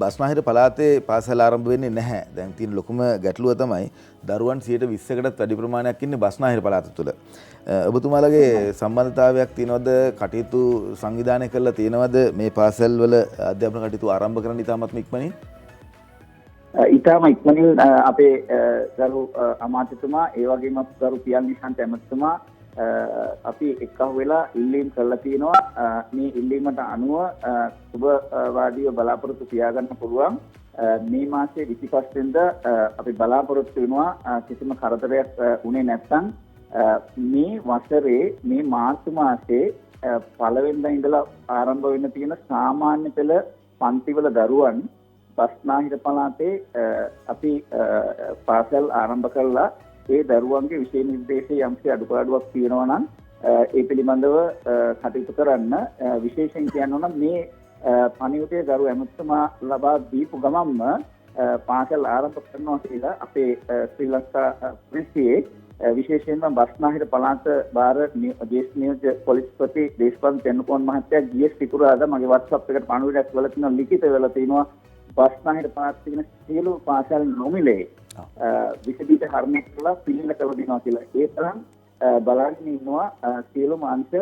බස්නාහිර පළාතේ පාසල් ආරම්භ වෙන්නේ නැහැ. දැන් තියෙන ලොකුම ගැටලුව තමයි දරුවන් 120කටත් වැඩි ප්‍රමාණයක් ඉන්නේ බස්නාහිර පළාත තුළ. ඔබතුමාලගේ සම්බන්ධතාවයක් තියෙනවද? කටයුතු සංවිධානය කරලා තියෙනවද මේ පාසල් වල අධ්‍යාපන කටයුතු ආරම්භ කරන්න ඉතාමත් ඉක්මනින්? ඊටම ඉක්මනින් අපේ ගරු අමාත්‍යතුමා ඒ වගේම ගරු පියල් නිශාන්ත ඇමතිතුමා අපි එක්කහු වෙලා ඉල්ලීම් කරලා තියෙනවා. මේ ඉල්ලීමට අනුව සුබවාදීව බලාපොරොත්තු තියාගන්න පුළුවන්. මේ මාසයේ 25 වෙනිදා අපි බලාපොරොත්තු වෙනවා කිසිම කරදරයක් වුණේ නැත්නම් මේ වසරේ මේ මාර්තු මාසයේ පළවෙනිදා ඉඳලා ආරම්භ වෙන්න තියෙන සාමාන්‍ය පෙළ පන්තිවල දරුවන් බස්නාහිර පළාතේ අපි පාසල් ආරම්භ කළා. ඒ දරුවන්ගේ විෂය නිර්දේශයේ යම්කිසි අඩුපාඩුවක් තියෙනවා නම් ඒ පිළිබඳව කටයුතු කරන්න. විශේෂයෙන් කියනවා නම් මේ පණිවිඩය ගරු ඇමතිතුමා ලබා දීපු ගමන්ම පාසල් ආරම්භ කරනවා කියලා අපේ ශ්‍රී ලංකා පොලිසියේ විශේෂයෙන්ම බස්නාහිර පළාත බාර ජ්‍යෙෂ්ඨ නියෝජ්‍ය පොලිස්පති දේශපාලන තෙන්නකෝන් මහත්තයා ගිය සිකුරාදා මගේ WhatsApp එකට පණිවිඩයක් වල තියෙනවා, ලිඛිත වෙලා තියෙනවා. බස්නාහිර පළාත තියෙන සියලු පාසල් නොමිලේ විසදීට හරණය කළා පිළිල කළ දෙනවා කියලා. ඒ තරම් බලාගෙන ඉන්නවා සියලුම අංශ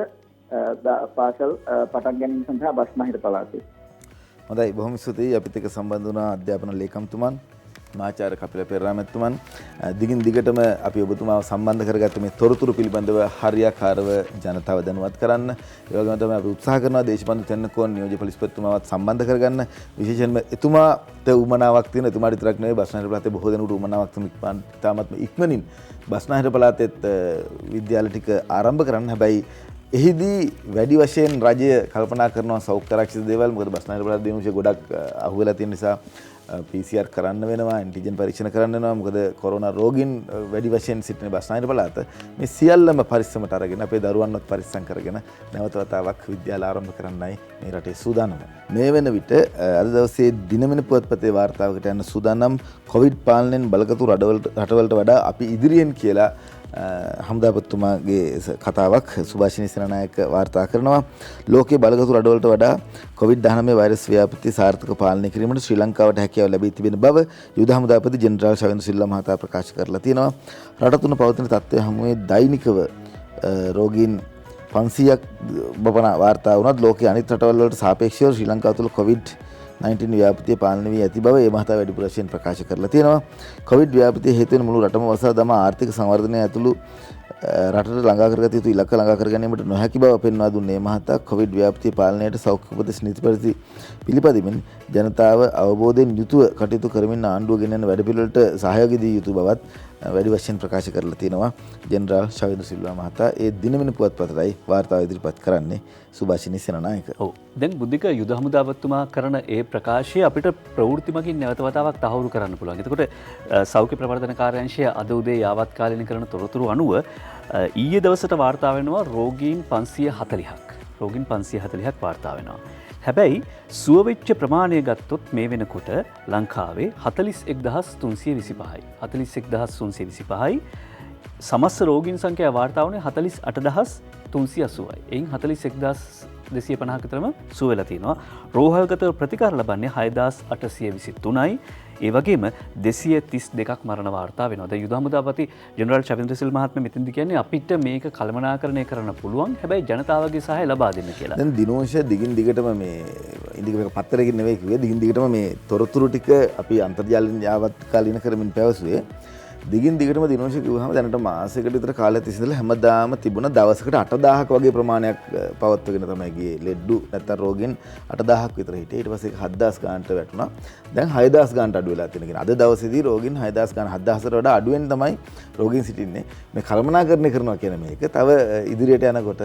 පාසල් පටන් ගැනීම සඳහා බස්නාහිර පළාතේ. හොඳයි, බොහොම ස්තුතියි. අපිත් එක්ක සම්බන්ධ වුණා අධ්‍යාපන ලේකම්තුමන් මාචාර්ය කපිල පෙරේරාමැතිතුමන්. දිගින් දිගටම අපි ඔබතුමාව සම්බන්ධ කරගත්ත මේ තොරතුරු පිළිබඳව හරියාකාරව ජනතාව දැනුවත් කරන්න. ඒ වගේම තමයි අපි උත්සාහ කරනවා දේශපාලන තෙන්නකෝන් නියෝජ්‍ය පොලිස්පතිතුමාවත් සම්බන්ධ කරගන්න. විශේෂයෙන්ම එතුමාට උමනාවක් තියෙන, එතුමාට විතරක් නෙවෙයි බස්නාහිර පළාතේ බොහෝ දෙනෙකුට උමනාවක් තියෙන තාමත්ම ඉක්මනින් බස්නාහිර පළාතෙත් විද්‍යාල ටික ආරම්භ කරන්න. හැබැයි එහිදී වැඩි වශයෙන් රජය කල්පනා කරනවා සෞඛ්‍ය ආරක්ෂිත දේවල්. මොකද බස්නාහිර පළාත දිනුෂය ගොඩක් අහුවෙලා තියෙන නිසා PCR කරන්න වෙනවා, ඇන්ටිජන් පරීක්ෂණ කරන්න වෙනවා. මොකද කොරෝනා රෝගීන් වැඩි වශයෙන් සිටින බස්නාහිර පළාත මේ සියල්ලම පරිස්සමට අරගෙන අපේ දරුවන්වත් පරිස්සම් කරගෙන නැවත වතාවක් විද්‍යාල ආරම්භ කරන්නයි මේ රටේ සූදානම. මේ වෙන විට අද දවසේ දිනමන පුවත්පතේ වාර්තාවකට යන සූදානම් කොවිඩ් පාලනයෙන් බලගතු රටවලට වඩා අපි ඉදිරියෙන් කියලා හම්දාපතිතුමාගේ කතාවක් සුභාෂිනී සේනානායක වාර්තා කරනවා. ලෝකයේ බලගතු රටවලට වඩා COVID-19 වෛරස් ව්‍යාපෘති සාර්ථක පාලනය කිරීමට ශ්‍රී ලංකාවට හැකියාව ලැබී තිබෙන බව යුද හමුදාපති ජෙනරාල් ශවේන්ද්‍ර සිල්වා මහතා ප්‍රකාශ කරලා තියෙනවා. රට තුන පවතින තත්ත්වය හමුවේ දෛනිකව රෝගීන් 500ක් බපනා වාර්තා වුණත් ලෝකයේ අනිත් රටවල් වලට සාපේක්ෂව ශ්‍රී ලංකාව තුළ COVID-19 ව්‍යාපෘතිය පාලනය වී ඇති බව ඒ මහතා වැඩිපුර වශයෙන් ප්‍රකාශ කරලා තියෙනවා. කොවිඩ් ව්‍යාපෘතිය හේතුවෙන් මුළු රටම වසා දමා ආර්ථික සංවර්ධනය ඇතුළු රටට ළඟා කරගත යුතු ඉලක්ක ළඟා කර ගැනීමට නොහැකි බව පෙන්වා දුන්නේ මහතා. කොවිඩ් ව්‍යාපෘතිය පාලනයට සෞඛ්‍ය උපදෙස් නීති පරිදි පිළිපදිමින් ජනතාව අවබෝධයෙන් යුතුව කටයුතු කරමින් ආණ්ඩුව ගෙනෙන වැඩපිළිවෙලට සහයෝගය දී යුතු බවත් වැඩි වශයෙන් ප්‍රකාශ කරලා තියෙනවා ජෙනරාල් ශවේන්ද්‍ර සිල්වා මහතා. ඒ දිනමින පුවත්පතයි වාර්තාව ඉදිරිපත් කරන්නේ සුභාෂිනී සේනානායක. ඔව්. දැන් බුද්ධික යුද හමුදාපතිතුමා කරන ඒ ප්‍රකාශය අපිට ප්‍රවෘත්ති මගින් නැවත වතාවක් තහවුරු කරන්න පුළුවන්. එතකොට සෞඛ්‍ය ප්‍රවර්ධන කාර්යාංශය අද උදේ යාවත්කාලින කරන තොරතුරු අනුව ඊයේ දවසට වාර්තා වෙනවා රෝගීන් 540ක්. රෝගීන් 540ක් වාර්තා වෙනවා. හැබැයි සුව වෙච්ච ප්‍රමාණය ගත්තොත් මේ වෙනකොට ලංකාවේ 41325යි. 41325යි. සමස්ත රෝගීන් සංඛ්‍යාව වාර්තා වුණේ 48380යි. එයින් 41250 තරම සුව වෙලා තිනවා. රෝහල්ගත ප්‍රතිකාර ලබන්නේ 6823යි. ඒ වගේම 232ක් මරණ වාර්තා වෙනවා. දැන් යුද හමුදාපති ජෙනරාල් ශවේන්ද්‍ර සිල්වා මහත්මයා මෙතෙන්දි කියන්නේ අපිට මේක කළමනාකරණය කරන්න පුළුවන්. හැබැයි ජනතාවගේ සහාය ලබා දෙන්න කියලා. දැන් දිනෝෂ දිගින් දිගටම මේ ඉන්දික පත්තරයකින් නෙවෙයි කිව්වේ, දිගින් දිගටම මේ තොරතුරු ටික අපි අන්තර්ජාලයෙන් යාවත්කාලින කරමින් පැවසුවේ. දිගින් දිගටම දිනෝෂ කිව්වහම දැනට මාසයකට විතර කාලයක් තිස්සේ හැමදාම තිබුණ දවසකට 8000ක වගේ ප්‍රමාණයක් පවත්වගෙන තමයි ගියේ. ලෙඩ්ඩු නැත්නම් රෝගීන් 8000ක් විතර හිටියේ. ඊට පස්සේ 7000 ගානට වැටුණා. දැන් 6000 ගානට අඩු වෙලා තියෙන කෙනා. අද දවසේදී රෝගීන් 6000 ගාන 7000ට වඩා අඩුවෙන් තමයි රෝගීන් සිටින්නේ. මේ කළමනාකරණය කරනවා කියන මේක තව ඉදිරියට යනකොට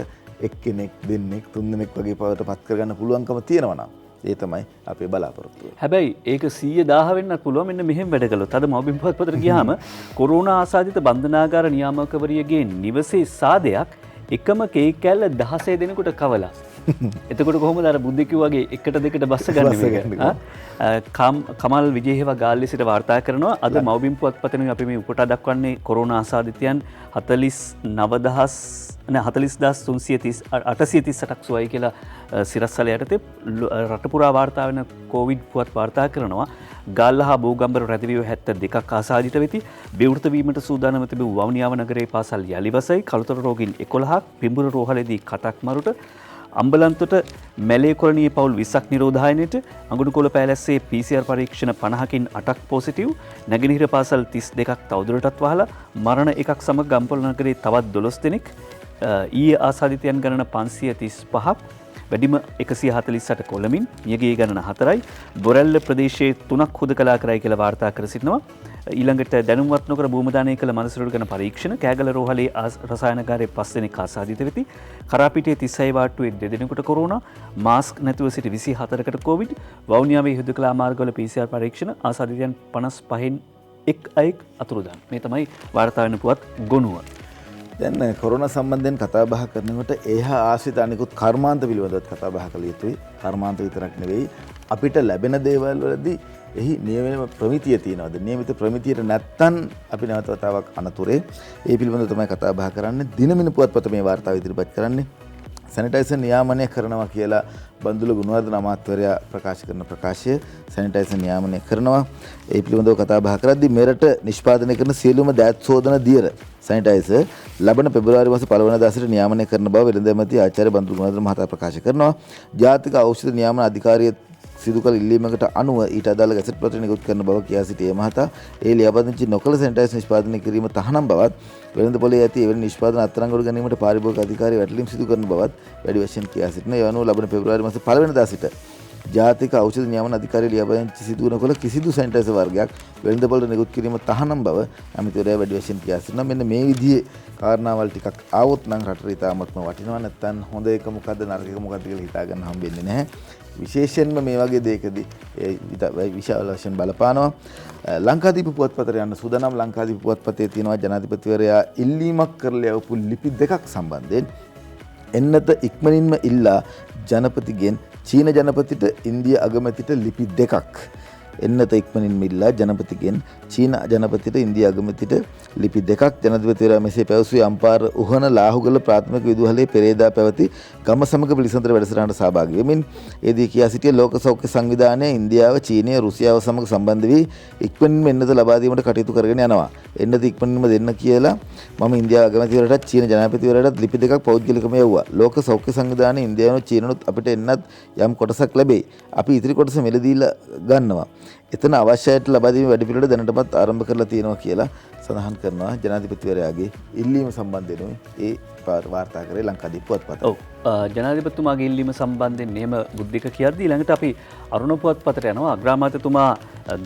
එක්කෙනෙක් දෙන්නෙක් තුන්දෙනෙක් වගේ පවට පත් කරගන්න පුළුවන්කම තියෙනවා නම් ඒ තමයි අපේ බලාපොරොත්තුව. හැබැයි ඒක 110 වෙන්නත් පුළුවන්. මෙන්න මෙහෙම වැඩ කළොත් අද මව්බිම් පුවත්පතට ගියාම කොරෝනා ආසාදිත බන්ධනාගාර නියාමකවරියගේ නිවසේ සාදයක් එකම කේක් කෑල්ල 16 දෙනෙකුට කවලා එතකොට කොහොමද අර බුද්ධ කිව්වාගේ එකට දෙකට බස්ස ගන්න මේක? කමල් විජේහව ගාල්ලේ සිට වාර්තා කරනවා අද මව්බිම් පුවත්පතෙන් අපි මේ උපුටා දක්වන්නේ කොරෝනා ආසාදිතයන් 4933838ක් සුවයි කියලා සිරස්වල යටතේ රට පුරා වාර්තා වෙන කොවිඩ් පුවත් වාර්තා කරනවා. ගාල්ල හා බෝගම්බර රැඳවීම 72ක් ආසාදිත වෙති. විවෘත වීමට සූදානම තිබූ වවුනියාව නගරයේ පාසල් යලිවසයි කළුතර රෝගීන් 11ක් පිඹුර රෝහලේදී කටක් මරුට අම්බලන්තොට මැලේ කොලනී පවුල් 20ක් නිරෝධායනයට අඟුණුකොළ පෑලැස්සේ PCR පරීක්ෂණ 50කින් 8ක් පොසිටිව් නැගෙනහිර පාසල් 32ක් තවදුරටත් වහලා මරණ එකක් සමග ගම්පොළ නගරයේ තවත් 12 දෙනෙක් ඊයේ ආසාදිතයන් ගණන 535ක් වැඩිම 148 කොළමින් මියගිය ගණන 4යි බොරැල්ල ප්‍රදේශයේ 3ක් හුදකලා කරයි කියලා වාර්තා කර සිටිනවා. ඊළඟට දැනුම්වත් නොකර භූමදානය කළ මනසරුඩ ගණ පරීක්ෂණ කෑගල රෝහලේ රසායනකාරයේ 5 දෙනෙක් ආසාදිත වෙති. කරාපිටියේ 36 වාට්ටුවේ 2 දෙනෙකුට කොරෝනා මාස්ක් නැතුව සිට 24කට කොවිඩ් වවුනියාවේ හුදකලා මාර්ගවල PCR පරීක්ෂණ ආසාදිතයන් 55න් එක් අයෙක් අතුරුදන්. මේ තමයි වාර්තා වෙන පුවත් ගොනුව. දැන් කොරෝනා සම්බන්ධයෙන් කතා බහ කරනකොට ඒහා ආශ්‍රිත අනිකුත් කර්මාන්ත පිළිබඳව කතා බහ කළ යුතුයි. කර්මාන්ත විතරක් නෙවෙයි අපිට ලැබෙන දේවල් වලදී එහි නියම ප්‍රමිතිය තියෙනවද? නියමිත ප්‍රමිතියට නැත්තම් අපි නැවත වතාවක් අනතුරේ ඒ පිළිබඳව තමයි කතා බහ කරන්නේ. දිනමින පුවත්පත මේ වාර්තාව ඉදිරිපත් කරන්නේ. සැනිටයිසර් නියාමනය කරනවා කියලා බන්දුල ගුණවර්ධන අමාත්‍යවරයා ප්‍රකාශ කරන ප්‍රකාශය සැනිටයිසර් නියාමනය කරනවා. ඒ පිළිබඳව කතා බහ කරද්දී මෙරට නිෂ්පාදනය කරන සියලුම දෑත් සෝදන දියර සැනිටයිසර් ලබන පෙබරවාරි මාස 1 වෙනිදා සිට නියාමනය කරන බව වෙළඳ ඇමති ආචාර්ය බන්දුල ගුණවර්ධන මහතා ප්‍රකාශ කරනවා. ජාතික ඖෂධ නියාමන අධිකාරිය සිදු කළ ඉල්ලීමකට අනුව ඊට අදාළ ගැසට් පත්‍ර නිකුත් කරන බව කියා සිටියේ මහතා ඒ ලියාපදිංචි නොකළ සැනිටයිසර් නිෂ්පාදනය කිරීම තහනම් බවත් වෙළඳ පොලේ ඇති එවැනි නිෂ්පාදන අත්අඩංගුවට ගැනීමට පාරිභෝගික අධිකාරිය වැටලීම් සිදු කරන බවත් වැඩි වශයෙන් කියා සිටින. ඒ අනුව ලබන පෙබරවාරි මාස 1 වෙනිදා සිට ජාතික ඖෂධ නියාමන අධිකාරිය ලියාපදිංචි සිදු නොකළ කිසිදු සැනිටයිසර් වර්ගයක් වෙළඳ පොලට නිකුත් කිරීම තහනම් බව අමිතුරයා වැඩි වශයෙන් කියා සිටිනවා. මෙන්න මේ විදිහේ කාරණාවල් ටිකක් ආවොත් නම් රටට ඉතාමත්ම වටිනවා. නැත්නම් හොඳ එක මොකද්ද නරක එක මොකද්ද කියලා හිතා ගන්න හම්බෙන්නේ නැහැ. විශේෂයෙන්ම මේ වගේ දෙයකදී විශාල වශයෙන් බලපානවා. ලංකාදීප පුවත්පතට යන සූදානම් ලංකාදීප පුවත්පතේ තියෙනවා ජනාධිපතිවරයා ඉල්ලීමක් කරලා යවපු ලිපි දෙකක් සම්බන්ධයෙන් එන්නත ඉක්මනින්ම ඉල්ලා ජනපතිගෙන් චීන ජනපතිට ඉන්දිය අගමැතිට ලිපි දෙකක් එන්නත ඉක්මනින්ම ඉල්ලා ජනපතිගෙන් චීන ජනපතිට ඉන්දිය අගමැතිට ලිපි දෙකක් ජනාධිපතිවරයා මෙසේ පැවසුවේ අම්පාර උහන ලාහුගල ප්‍රාථමික විදුහලේ පෙරේදා පැවති ගම සමග පිළිසඳර වැඩසටහනට සහභාගී වෙමින් එදී කියා සිටිය ලෝක සෞඛ්‍ය සංවිධානය ඉන්දියාව චීනය රුසියාව සමග සම්බන්ධ වී ඉක්මනින්ම එන්නත ලබා දීමට කටයුතු කරගෙන යනවා. එන්නත ඉක්මනින්ම දෙන්න කියලා මම ඉන්දියාව අගමැතිවරයාටත් චීන ජනාධිපතිවරයාටත් ලිපි දෙකක් පෞද්ගලිකව යවුවා. ලෝක සෞඛ්‍ය සංවිධානය ඉන්දියාවනොත් චීනනොත් අපිට එන්නත් යම් කොටසක් ලැබෙයි. අපි ඉතිරි කොටස මිලදීලා ගන්නවා. එතන අවශ්‍යයට ලබා දීමේ වැඩපිළිවෙල දැනටමත් ආරම්භ කරලා තියෙනවා කියලා සඳහන් කරනවා ජනාධිපතිවරයාගේ ඉල්ලීම සම්බන්ධයෙන් ඒ වාර්තා කරේ ලංකාදීප පුවත්පත. ඔව් ජනාධිපතිතුමාගේ ඉල්ලීම සම්බන්ධයෙන් නියම බුද්ධික කියද්දී ළඟට අපි අරුණ පුවත්පතට යනවා. අග්‍රාමාත්‍යතුමා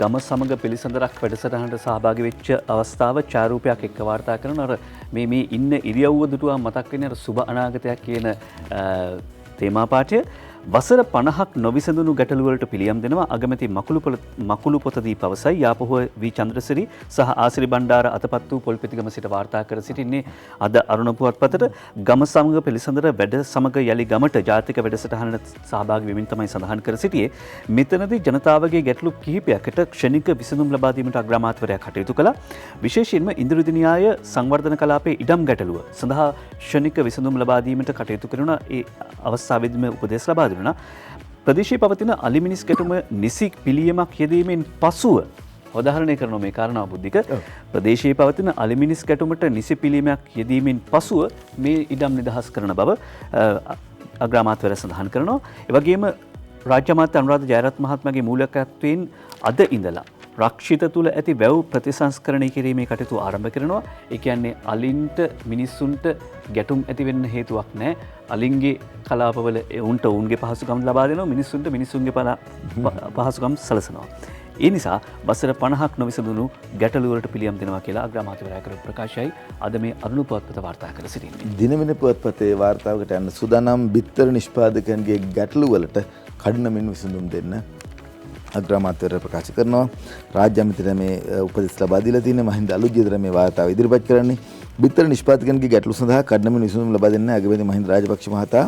ගම සමග පිළිසඳරක් වැඩසටහනට සහභාගී වෙච්ච අවස්ථාව ඡායාරූපයක් එක්ක වාර්තා කරන අර මේ ඉන්න ඉරියව්ව දුටුවා මතක් වෙන්නේ අර සුබ අනාගතයක් කියන තේමා පාඨය. වසර 50ක් නොවිසඳුණු ගැටලුවලට පිළියම් දෙනවා අගමැති මකුළු පොතදී පවසයි. යාපහුව වී චන්ද්‍රසිරි සහ ආසිරි බණ්ඩාර අතපත් වූ පොල්පෙතිගම සිට වාර්තා කර සිටින්නේ අද අරුණ පුවත්පතට. ගම සමග පිළිසඳර වැඩ සමග යලි ගමට ජාතික වැඩසටහනට සහභාගී වෙමින් තමයි සඳහන් කර සිටියේ. මෙතනදී ජනතාවගේ ගැටලු කිහිපයකට ක්ෂණික විසඳුම් ලබා දීමට අග්‍රාමාත්‍යවරයා කටයුතු කළා. විශේෂයෙන්ම ඉන්ද්‍රජිත න්‍යාය සංවර්ධන කලාපයේ ඉඩම් ගැටලුව සඳහා ක්ෂණික විසඳුම් ලබා දීමට කටයුතු කරන ඒ අවස්ථාවේදීම උපදෙස් ලබා ප්‍රදේශයේ පවතින අලිමිනිස් ගැටුම නිසි පිළියමක් යෙදීමෙන් පසුව උදාහරණය කරන මේ කාරණාව බුද්ධික ප්‍රදේශයේ පවතින අලිමිනිස් ගැටුමට නිසි පිළියමක් යෙදීමෙන් පසුව මේ ඉඩම් නිදහස් කරන බව අග්‍රාමාත්‍යවරයා සඳහන් කරනවා. ඒ වගේම රාජ්‍ය අමාත්‍ය අනුරාධ ජයරත්න මහත්මයාගේ මූලිකත්වයෙන් අද ඉඳලා රක්ෂිත තුළ ඇති වැව් ප්‍රතිසංස්කරණය කිරීමේ කටයුතු ආරම්භ කරනවා. ඒ කියන්නේ අලින්ට මිනිස්සුන්ට ගැටුම් ඇති වෙන්න හේතුවක් නැහැ. අලින්ගේ කලාපවල උන්ට ඔවුන්ගේ පහසුකම් ලබා දෙනවා, මිනිස්සුන්ට මිනිස්සුන්ගේ පහසුකම් සලසනවා. ඒ නිසා වසර 50ක් නොවිසඳුණු ගැටලු වලට පිළියම් දෙනවා කියලා අග්‍රාමාත්‍යවරයා කරපු ප්‍රකාශයයි අද මේ අරුණ පුවත්පත වාර්තා කර සිටින්නේ. දිනමින පුවත්පතේ වාර්තාවකට යන සූදානම් බිත්තර නිෂ්පාදකයන්ගේ ගැටලු වලට කඩිනමින් විසඳුම් දෙන්න අග්‍රාමාත්‍යවරයා ප්‍රකාශ කරනවා. රාජ්‍ය අමාත්‍යවරයා මේ උපදෙස් ලබා දීලා තියෙන මහින්ද අලුත්ජේතර මේ වාර්තාව ඉදිරිපත් කරන්නේ. බිත්තර නිෂ්පාදකයන්ගේ ගැටලු සඳහා කඩනම විසඳුම් ලබා දෙන්න අගමැති මහින්ද රාජපක්ෂ මහතා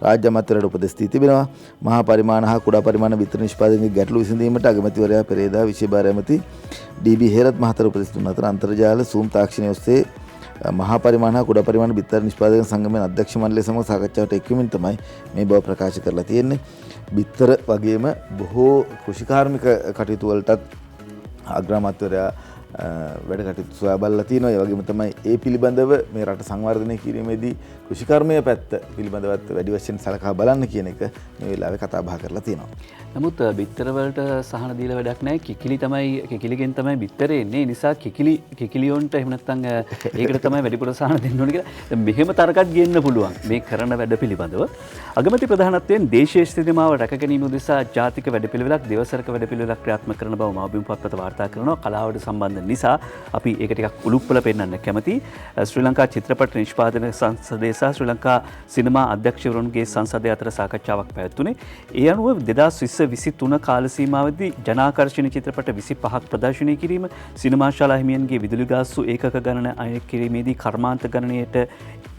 රාජ්‍ය අමාත්‍යවරයාට උපදෙස් දී තිබෙනවා. මහා පරිමාණ හා කුඩා පරිමාණ බිත්තර නිෂ්පාදකයන්ගේ ගැටලු විසඳීමට අගමැතිවරයා පෙරේදා විශේෂ භාර ඇමති ඩී.බී. හේරත් මහතාට උපදෙස් දුන් අතර අන්තර්ජාල සූම් තාක්ෂණය ඔස්සේ මහා පරිමාණ හා කුඩා පරිමාණ බිත්තර නිෂ්පාදක සංගමයේ අධ්‍යක්ෂ මණ්ඩලය සමග සාකච්ඡාවට එක්වීමෙන් තමයි මේ බව ප්‍රකාශ කරලා තියෙන්නේ. බිත්තර වගේම බොහෝ කෘෂිකාර්මික කටයුතු වලටත් අග්‍රාමාත්‍යවරයා වැඩ කටයුතු සොයා බලලා තියෙනවා. ඒ වගේම තමයි ඒ පිළිබඳව මේ රට සංවර්ධනය කිරීමේදී කෘෂිකර්මය පැත්ත පිළිබඳවත් වැඩි වශයෙන් සලකා බලන්න කියන එක මේ වෙලාවේ කතා බහ කරලා තියෙනවා. නමුත් බිත්තර වලට සහන දීලා වැඩක් නැහැ. කිකිලිගෙන් තමයි බිත්තරේ එන්නේ. ඒ නිසා කිකිලියොන්ට එහෙම නැත්නම් ඒකට තමයි වැඩිපුර සහන දෙන්න ඕනේ කියලා. දැන් මෙහෙම තරකත් ගේන්න පුළුවන් මේ කරන වැඩ පිළිබඳව. අගමැති ප්‍රධානත්වයෙන් දේශීය ස්ථිතිමාව රැක ගැනීම උදෙසා ජාතික වැඩපිළිවෙලක් දෙවසරක වැඩපිළිවෙලක් ක්‍රියාත්මක කරන බව මවබිම් පුවත්පත වාර්තා කරනවා. කලාවට සම්බන්ධ නිසා අපි ඒක ටිකක් උලුප්පල පෙන්වන්න කැමති. ශ්‍රී ලංකා චිත්‍රපට නිෂ්පාදන සංසදයේ සහ ශ්‍රී ලංකා සිනමා අධ්‍යක්ෂවරුන්ගේ සංසදය අතර සාකච්ඡාවක් පැවැත්වුණේ. ඒ අනුව 2023 කාල සීමාවේදී ජනාකර්ෂණීය චිත්‍රපට 25ක් ප්‍රදර්ශනය කිරීම, සිනමා ශාලා හිමියන්ගේ විදුලි ගාස්තු ඒකක ගණන අය කිරීමේදී කර්මාන්ත ගණනයට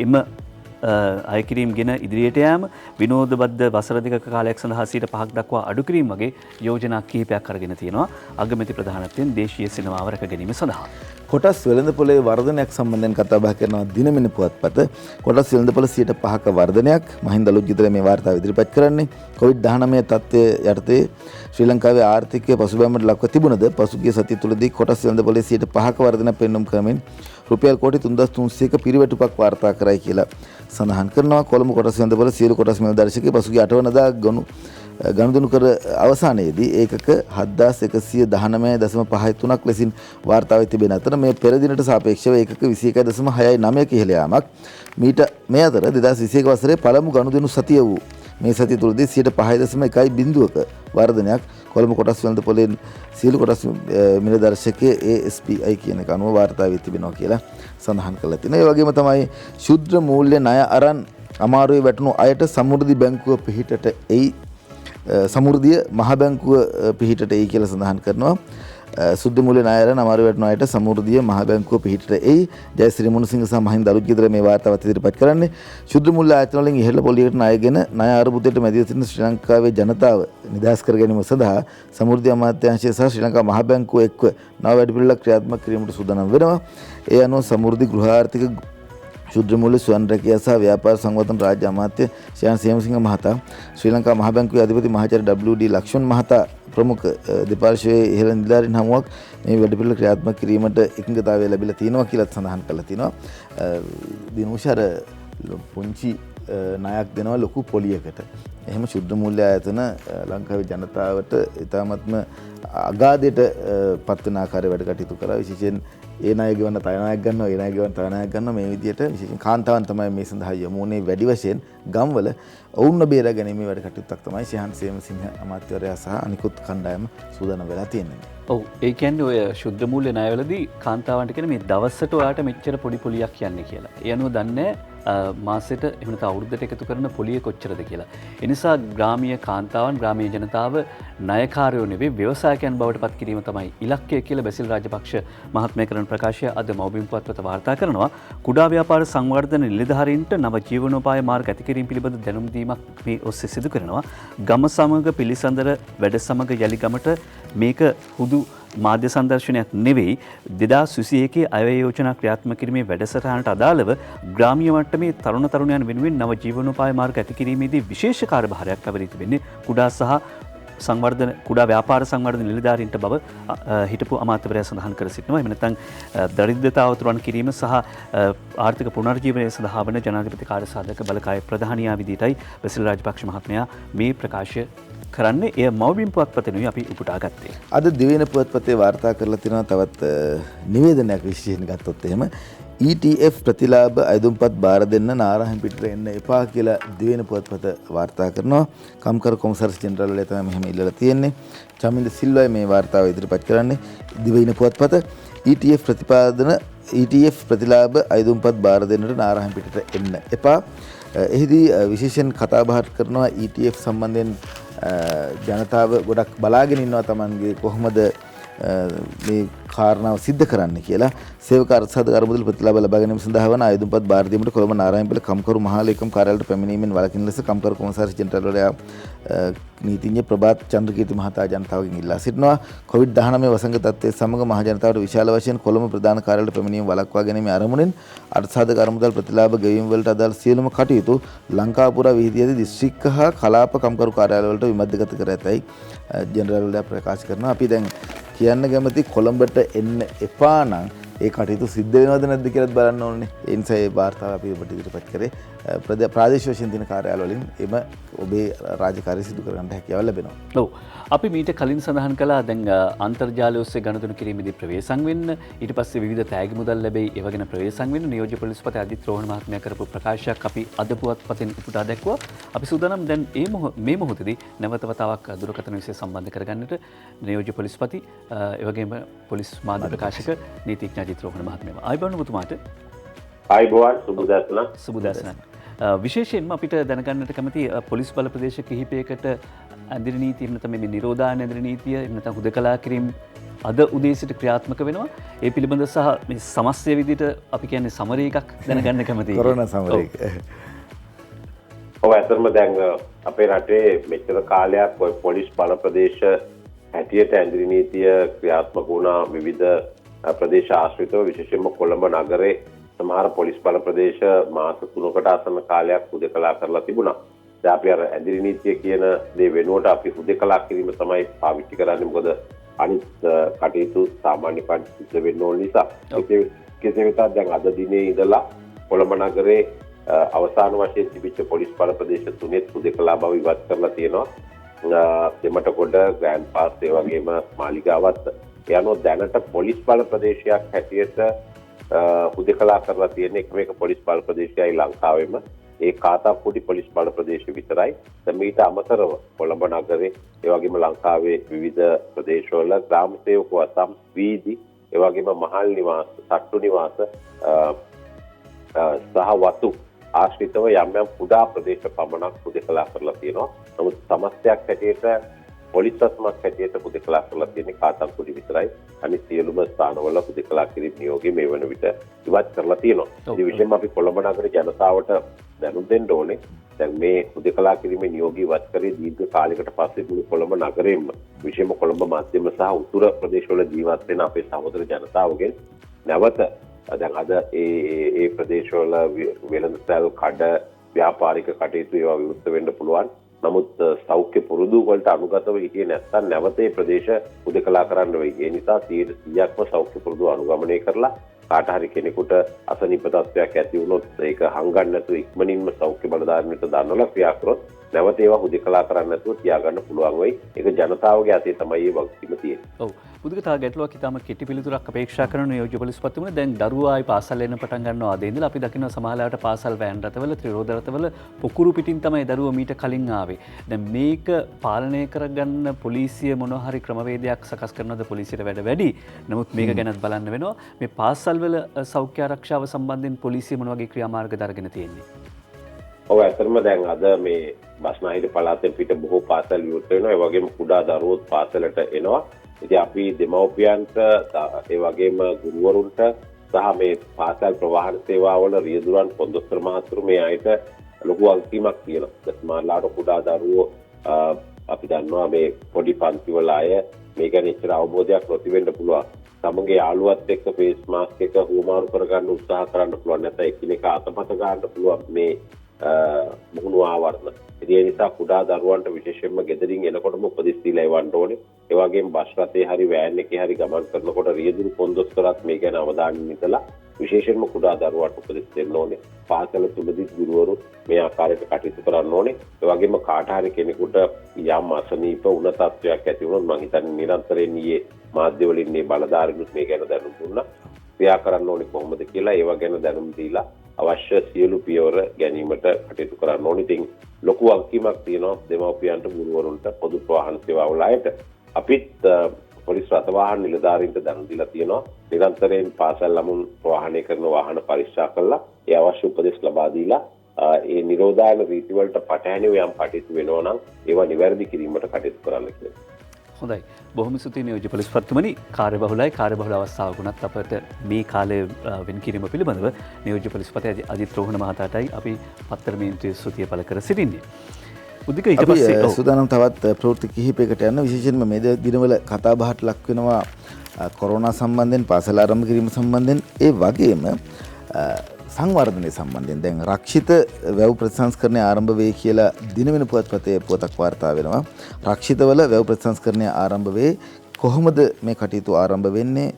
එම අයකිරීම් ගෙන ඉදිරියට යාම, විනෝදබද්ධ වසර දෙකක කාලයක් සඳහා 5% දක්වා අඩු කිරීම වගේ යෝජනා කිහිපයක් අරගෙන තියෙනවා අගමැති ප්‍රධානත්වයෙන් දේශීය සිනමාව රැක ගැනීම සඳහා. කොටස් වෙළඳපොලේ වර්ධනයක් සම්බන්ධයෙන් කතා බහ කරනවා දිනමින පුවත්පත. කොටස් වෙළඳපොළ 5% වර්ධනයක් මහින්ද අලුත්ජේතර මේ වාර්තාව ඉදිරිපත් කරන්නේ. COVID-19 තත්ත්වය යටතේ ශ්‍රී ලංකාවේ ආර්ථිකය පසුබෑමට ලක්ව තිබුණද පසුගිය සතිය තුළදී කොටස් වෙළඳපොලේ 5% වර්ධනයක් පෙන්නුම් කරමින් රුපියල් කෝටි 3300ක පිරිවැටුපක් වාර්තා කරයි කියලා සඳහන් කරනවා. කොළඹ කොටස් වෙළඳපොළ සියලු කොටස් මෙල දර්ශකයේ පසුගිය 8 වනදා ගනුදෙනු කර අවසානයේදී ඒකක 7119.53ක් ලෙසින් වාර්තා වී තිබෙන අතර මේ පෙර දිනට සාපේක්ෂව ඒකක 21.69ක ඉහළ යාමක්. මීට මේ අතර 2021 වසරේ පළමු ගනුදෙනු සතිය වූ මේ සතිය තුළදී 5.1%ක වර්ධනයක් කොළඹ කොටස් වෙළඳපොළේ සියලු කොටස් මිල දර්ශකයේ ASPI කියන එක අනුව වාර්තා වී තිබෙනවා කියලා සඳහන් කරලා තිනවා. ඒ වගේම තමයි ශුද්ධ මූල්‍ය ණය අරන් අමාරුවේ වැටුණු අයට සමෘද්ධි බැංකුව පිහිටට එයි සමෘද්ධිය මහ බැංකුව පිහිටට එයි කියලා සඳහන් කරනවා. සුද්ධ මූල්‍ය ණය අරන් අමාරුවේ වැටුණු අයට සමෘද්ධිය මහ බැංකුව පිහිටට එයි. ජයශ්‍රී මුණසිංහ සහ මහින්ද අලුත්ජේතර මේ වාර්තාවත් ඉදිරිපත් කරන්නේ. ශුද්ධ මූල්‍ය ආයතන වලින් ඉහළ පොලියට ණයගෙන ණය අර්බුදයට මැදිව සිටින ශ්‍රී ලංකාවේ ජනතාව නිදහස් කර ගැනීම සඳහා සමෘද්ධි අමාත්‍යාංශය සහ ශ්‍රී ලංකා මහ බැංකුව එක්ව නව වැඩපිළිවෙළක් ක්‍රියාත්මක කිරීමට සූදානම් වෙනවා. ඒ අනුව සමෘද්ධි ගෘහාර්ථික ශුද්ධ මූල්‍ය ස්වයං රැකියා සහ ව්‍යාපාර සංවර්ධන රාජ්‍ය අමාත්‍ය ශ්‍යාම් සේමසිංහ මහතා, ශ්‍රී ලංකා මහ බැංකුවේ අධිපති මහාචාර්ය WD ලක්ෂ්මන් මහතා ප්‍රමුඛ දෙපාර්ශ්වයේ ඉහළ නිලධාරීන් හමුවක් මේ වැඩපිළිවෙළ ක්‍රියාත්මක කිරීමට එකඟතාවය ලැබිලා තියෙනවා කියලා සඳහන් කරලා තිනවා. දිනුෂාර පුංචි ණයක් දෙනවා ලොකු පොලියකට. එහෙම ශුද්ධ මූල්‍ය ආයතන ලංකාවේ ජනතාවට ඉතාමත්ම අගාධයට පත්වන ආකාරය වැඩ කටයුතු කරා. විශේෂයෙන් ඒ ණය ගෙවන්න තව ණයක් ගන්නවා, ඒ ණය ගෙවන්න තව ණයක් ගන්නවා. මේ විදිහට විශේෂයෙන් කාන්තාවන් තමයි මේ සඳහා යොමු වුණේ වැඩි වශයෙන් ගම්වල ඔවුන්ව බේරා ගැනීමේ වැඩ කටයුත්තක් තමයි ශ්‍යාම් සේමසිංහ අමාත්‍යවරයා සහ අනිකුත් කණ්ඩායම සූදානම් වෙලා තියෙන්නේ. ඔව් ඒ කියන්නේ ඔය ශුද්ධ මූල්‍ය ණයවලදී කාන්තාවන්ට කියන මේ දවසට ඔයාට මෙච්චර පොඩි පොලියක් යන්නේ කියලා. ඒ අනුව දන්නේ මාසෙට එහෙම නැත්නම් අවුරුද්දට එකතු කරන පොලිය කොච්චරද කියලා. ඒ නිසා ග්‍රාමීය කාන්තාවන්, ග්‍රාමීය ජනතාව ණයකාරයෝ නෙවෙයි ව්‍යවසායකයන් බවට පත් කිරීම තමයි ඉලක්කය කියලා බැසිල් රාජපක්ෂ මහත්මයා කරන ප්‍රකාශය අද මවබිම් පුවත්පත වාර්තා කරනවා. කුඩා ව්‍යාපාර සංවර්ධන නිලධාරීන්ට නව ජීවනෝපාය මාර්ග ඇති කිරීම පිළිබඳ දැනුම් දීමක් මේ ඔස්සේ සිදු කරනවා. ගම සමග පිළිසඳර වැඩ සමග යලි ගමට මේක හුදු මාධ්‍ය සංදර්ශනයක් නෙවෙයි. 2021 අයවැය යෝජනා ක්‍රියාත්මක කිරීමේ වැඩසටහනට අදාළව ග්‍රාමීය මට්ටමේ තරුණ තරුණයන් වෙනුවෙන් නව ජීවනෝපාය මාර්ග ඇති කිරීමේදී විශේෂ කාර්යභාරයක් පැවරී තිබෙන්නේ කුඩා සහ කුඩා ව්‍යාපාර සංවර්ධන නිලධාරීන්ට බව හිටපු අමාත්‍යවරයා සඳහන් කර සිටිනවා. එහෙම නැත්නම් දරිද්‍රතාව තුරන් කිරීම සහ ආර්ථික පුනර්ජීවනය සඳහා වන ජනාධිපති කාර්යසාධක බලකාය ප්‍රධානියා විදිහටයි බැසිල් රාජපක්ෂ මහත්මයා මේ ප්‍රකාශය කරන්නේ. එය මවබිම් පුවත්පතෙනුයි අපි උපුටා ගත්තේ. අද දිවයින පුවත්පතේ වාර්තා කරලා තියෙනවා තවත් නිවේදනයක් විශේෂයෙන් ගත්තොත් එහෙම ETF ප්‍රතිලාභ අයදුම්පත් බාර දෙන්න නාරායන් පිටට එන්න එපා කියලා දිවයින පුවත්පත වාර්තා කරනවා. කම්කරු කොමසාරිස් ජෙනරාල් වල තමයි මෙහෙම ඉල්ලලා තියෙන්නේ. චමින්ද සිල්වයි මේ වාර්තාව ඉදිරිපත් කරන්නේ. දිවයින පුවත්පත ETF ප්‍රතිලාභ අයදුම්පත් බාර දෙන්නට නාරායන් පිටට එන්න එපා. එහිදී විශේෂයෙන් කතා බහට කරනවා ETF සම්බන්ධයෙන් ජනතාව ගොඩක් බලාගෙන ඉන්නවා Tamanගේ කොහොමද මේ කාරණාව සිද්ධ කරන්න කියලා. සේවක අර්ථසාධක අරමුදල් ප්‍රතිලාභ ලබා ගැනීම සඳහා වන ආයුධපත් බාර දීමට කොළඹ නාරායන්පිල කම්කරු මහා ලේකම් කාර්යාලයට පැමිණීමෙන් වළකින ලෙස කම්කරු කොමසාරිස් ජෙනරාල්වරයා නීතිඥ ප්‍රභාත් චන්ද්‍රකීර්ති මහතා ජනතාවගෙන් ඉල්ලා සිටිනවා. COVID-19 වසංගත තත්ත්වයේ සමග මහ ජනතාවට විශාල වශයෙන් කොළඹ ප්‍රධාන කාර්යාලයට පැමිණීම වළක්වා ගැනීම අරමුණෙන් අර්ථසාධක අරමුදල් ප්‍රතිලාභ ගෙවීම වලට අදාළ සියලුම කටයුතු ලංකාව පුරා විහිදියදී දිස්ත්‍රික්ක හා කලාප කම්කරු කාර්යාලවලට විමධ්‍යගත කර ඇතැයි ජෙනරාල්වරයා ප්‍රකාශ කරනවා. අපි දැන් කියන්න කැමති කොළඹට එන්න එපා නම් ඒ කටයුතු සිද්ධ වෙනවද නැද්ද කියලාත් බලන්න ඕනේ. ඒ නිසා ඒ වාර්තාව අපි ඔබට ඉදිරිපත් කරේ. ප්‍රාදේශීය වශයෙන් තියෙන කාර්යාල වලින් එම ඔබේ රාජකාරිය සිදු කරගන්න හැකියාව ලැබෙනවා. ඔව්. අපි මීට කලින් සඳහන් කළා දැන් අන්තර්ජාලය ඔස්සේ ගණතුණු කිරීමේදී ප්‍රවේශම් වෙන්න ඊට පස්සේ විවිධ තෑගි මුදල් ලැබෙයි ඒ වගේම ප්‍රවේශම් වෙන්න නියෝජ්‍ය පොලිස්පති අදිත් රෝහණ මහත්මයා කරපු ප්‍රකාශයක් අපි අද පුවත්පතෙන් උපුටා දැක්වුවා. අපි සූදානම් දැන් මේ මොහොතේදී නැවත වතාවක් දුරකථන විශේෂ සම්බන්ධ කරගන්නට නියෝජ්‍ය පොලිස්පති ඒ වගේම පොලිස් මාධ්‍ය ප්‍රකාශක නීතිඥ අදිත් රෝහණ මහත්මයා. ආයිබෝන් ඔබතුමාට. ආයිබෝන් සුබදසන. සුබදසන. විශේෂයෙන්ම අපිට දැනගන්නට කැමති පොලිස් බල ප්‍රදේශ කිහිපයකට ඇඳිරි නීතිය එන්නත මේ නිරෝධායන ඇඳිරි නීතිය එන්නත හුදකලා කිරීම අද උදේ සිට ක්‍රියාත්මක වෙනවා. ඒ පිළිබඳ සහ මේ සමස්තය විදිහට අපි කියන්නේ සමරි එකක් දැනගන්න කැමතියි. කොරෝනා සමරි එක. ඔව් ඇත්තටම දැන් අපේ රටේ මෙච්චර කාලයක් පොලිස් බල ප්‍රදේශ හැටියට ඇඳිරි නීතිය ක්‍රියාත්මක වුණා විවිධ ප්‍රදේශ ආශ්‍රිතව විශේෂයෙන්ම කොළඹ නගරේ සමහර පොලිස් බල ප්‍රදේශ මාස 3කට ආසන්න කාලයක් හුදකලා කරලා තිබුණා. දැන් අපි අර ඇඳිරි නීතිය කියන දේ වෙනුවට අපි හුදකලා කිරීම තමයි පාවිච්චි කරන්නේ. මොකද අනිත් කටයුතු සාමාන්‍ය කටයුතු වෙන්න ඕන නිසා. කෙසේ වෙතත් දැන් අද දිනේ ඉඳලා කොළඹ නගරේ අවසාන වශයෙන් තිබිච්ච පොලිස් බල ප්‍රදේශ තුනෙත් හුදකලා බව ඉවත් කරලා තියෙනවා. දෙමටකොඩ ග්‍රෑන්ඩ් පාස් ඒ වගේම මාලිගාවත් යනෝ දැනට පොලිස් බල ප්‍රදේශයක් හැටියට හුදකලා කරලා තියෙන එකම එක පොලිස් බල ප්‍රදේශයයි ලංකාවෙම. ඒ කාතාප්පුඩි පොලිස් බල ප්‍රදේශ විතරයි. දැන් මීට අමතරව කොළඹ නගරේ ඒ වගේම ලංකාවේ විවිධ ප්‍රදේශවල ග්‍රාම සේවකව අසම් වීදි ඒ වගේම මහල් නිවාස, සට්ටු නිවාස සහ වතු ආශ්‍රිතව යම් යම් කුඩා ප්‍රදේශ පමණක් හුදකලා කරලා තියෙනවා. නමුත් සමස්තයක් හැටියට පොලිස් සත්මක් හැටියට හුදකලා කරලා තියෙන්නේ කාතාප්පුඩි විතරයි. අනිත් සියලුම ස්ථානවල හුදකලා කිරීම නියෝගය මේ වන විට ඉවත් කරලා තියෙනවා. ඒ විශේෂයෙන්ම අපි කොළඹ නගරේ ජනතාවට දැනුම් දෙන්න ඕනේ. දැන් මේ හුදකලා කිරීමේ නියෝගය ඉවත් කරේ දීර්ඝ කාලයකට පස්සේ මුළු කොළඹ නගරෙම විශේෂයෙන්ම කොළඹ මධ්‍යම සහ උතුර ප්‍රදේශවල ජීවත් වෙන අපේ සහෝදර ජනතාවගෙන් නැවත දැන් අද ඒ ප්‍රදේශවල වෙළඳසැල් කඩ ව්‍යාපාරික කටයුතු ඒවා විවෘත වෙන්න පුළුවන්. නමුත් සෞඛ්‍ය පුරුදු වලට අනුගතව හිටියේ නැත්නම් නැවත ඒ ප්‍රදේශ හුදකලා කරන්න වෙයි. ඒ නිසා 100%ක්ම සෞඛ්‍ය පුරුදු අනුගමනය කරලා කාට හරි කෙනෙකුට අසනීප තත්ත්වයක් ඇති වුණොත් ඒක හංගන්න නැතුව ඉක්මනින්ම සෞඛ්‍ය බලධාරීන්ට දන්වලා ක්‍රියා කරොත් නැවත ඒවා හුදකලා කරන්න නැතුව තියාගන්න පුළුවන් වෙයි. ඒක ජනතාවගේ අතේ තමයි මේ වගකීම තියෙන්නේ. ඔව්. පුදුකතා ගැටලුවක් ඉතාම කෙටි පිළිතුරක් අපේක්ෂා කරන නියෝජ්‍ය පොලිස්පතිතුමනි දැන් දරුවා ආයි පාසල් එන්න පටන් ගන්නවා ආදී ඉඳලා අපි දකිනවා සමහරවිට පාසල් වෑන් රථවල ත්‍රිරෝද රථවල පුකුරු පිටින් තමයි දරුවා මීට කලින් ආවේ. දැන් මේක පාලනය කරගන්න පොලිසිය මොනවා හරි ක්‍රමවේදයක් සකස් කරනවද පොලිසියට වැඩ වැඩි. නමුත් මේක ගැනත් බලන්න වෙනවා. මේ පාසල් වල සෞඛ්‍ය ආරක්ෂාව සම්බන්ධයෙන් පොලිසිය මොන වගේ ක්‍රියාමාර්ග දරගෙන තියෙන්නේ? ඔව් ඇත්තටම දැන් අද මේ බස්නාහිර පළාතෙන් පිට බොහෝ පාසල් විවෘත වෙනවා. ඒ වගේම කුඩා දරුවෝත් පාසලට එනවා. ඉතින් අපි දෙමව්පියන්ට ඒ වගේම ගුරුවරුන්ට සහ මේ පාසල් ප්‍රවාහන සේවාවල රියදුරන් පොන්දොස්තර මහතුරු මේ අයට ලොකු වගකීමක් තියෙනවා. සමහරලාට කුඩා දරුවෝ අපි දන්නවා මේ පොඩි පන්තිවල අය මේ ගැන ඉච්චර අවබෝධයක් නැති වෙන්න පුළුවන්. තමගේ යාළුවත් එක්ක ෆේස් මාස්ක් එක හුවමාරු කරගන්න උත්සාහ කරන්න පුළුවන්. නැත්නම් එකිනෙක අතපත ගන්න පුළුවන් මේ මුහුණු ආවරණ. ඒ නිසා කුඩා දරුවන්ට විශේෂයෙන්ම ගෙදරින් එනකොටම උපදෙස් දීලා එවන්න ඕනේ. ඒ වගේම බස් රථේ හරි වෑන් එකේ හරි ගමන් කරනකොට රියදුරු පොන්දොස්තරත් මේ ගැන අවධානය යොදලා විශේෂයෙන්ම කුඩා දරුවන්ට උපදෙස් දෙන්න ඕනේ. පාසල තුලදී ගුරුවරු මේ ආකාරයට කටයුතු කරන්න ඕනේ. ඒ වගේම කාට හරි කෙනෙකුට යම් අසනීප වුණ තත්ත්වයක් ඇති වුණොත් මම හිතන්නේ නිරන්තරයෙන් ඊයේ මාධ්‍ය වලින් මේ බලධාරීනුත් මේ ගැන දැනුම් දුන්නා. ක්‍රියා කරන්න ඕනේ කොහොමද කියලා ඒව ගැන දැනුම් දීලා අවශ්‍ය සියලු පියවර ගැනීමට කටයුතු කරන්න ඕනේ. ඉතින් ලොකු වගකීමක් තියෙනවා දෙමව්පියන්ට ගුරුවරුන්ට පොදු ප්‍රවාහන සේවාවල අයට. අපිත් පොලිස් රථවාහන නිලධාරීන්ට දැනුම් දීලා තියෙනවා. නිරන්තරයෙන් පාසල් ළමුන් ප්‍රවාහනය කරන වාහන පරීක්ෂා කරලා ඒ අවශ්‍ය උපදෙස් ලබා දීලා ඒ නිරෝධායන රීතිවලට පටහැනිව යම් කටයුතු වෙනවා නම් ඒවා නිවැරදි කිරීමට කටයුතු කරන්න කියලා. හොඳයි. බොහොම ස්තුතියි නියෝජ්‍ය පොලිස්පතිතුමනි. කාර්යබහුලයි කාර්යබහුල අවස්ථාවකුණත් අපට මේ කාලය වෙන් කිරීම පිළිබඳව නියෝජ්‍ය පොලිස්පති අජිත් රෝහණ මහතාටයි අපි පත්තරමේන්තුවේ ස්තුතිය පළ කර සිටින්නේ. උදික ඊට පස්සේ සූදානම් තවත් ප්‍රවෘත්ති කිහිපයකට යන විශේෂයෙන්ම මේ දිනවල කතා බහට ලක් වෙනවා කොරෝනා සම්බන්ධයෙන් පාසල් ආරම්භ කිරීම සම්බන්ධයෙන් ඒ වගේම සංවර්ධනය සම්බන්ධයෙන් දැන් රක්ෂිත වැව් ප්‍රතිසංස්කරණය ආරම්භ වේ කියලා දිනවෙන පුවත්පතේ පොතක් වාර්තා වෙනවා. රක්ෂිතවල වැව් ප්‍රතිසංස්කරණය ආරම්භ වේ කොහොමද මේ කටයුතු ආරම්භ වෙන්නේ?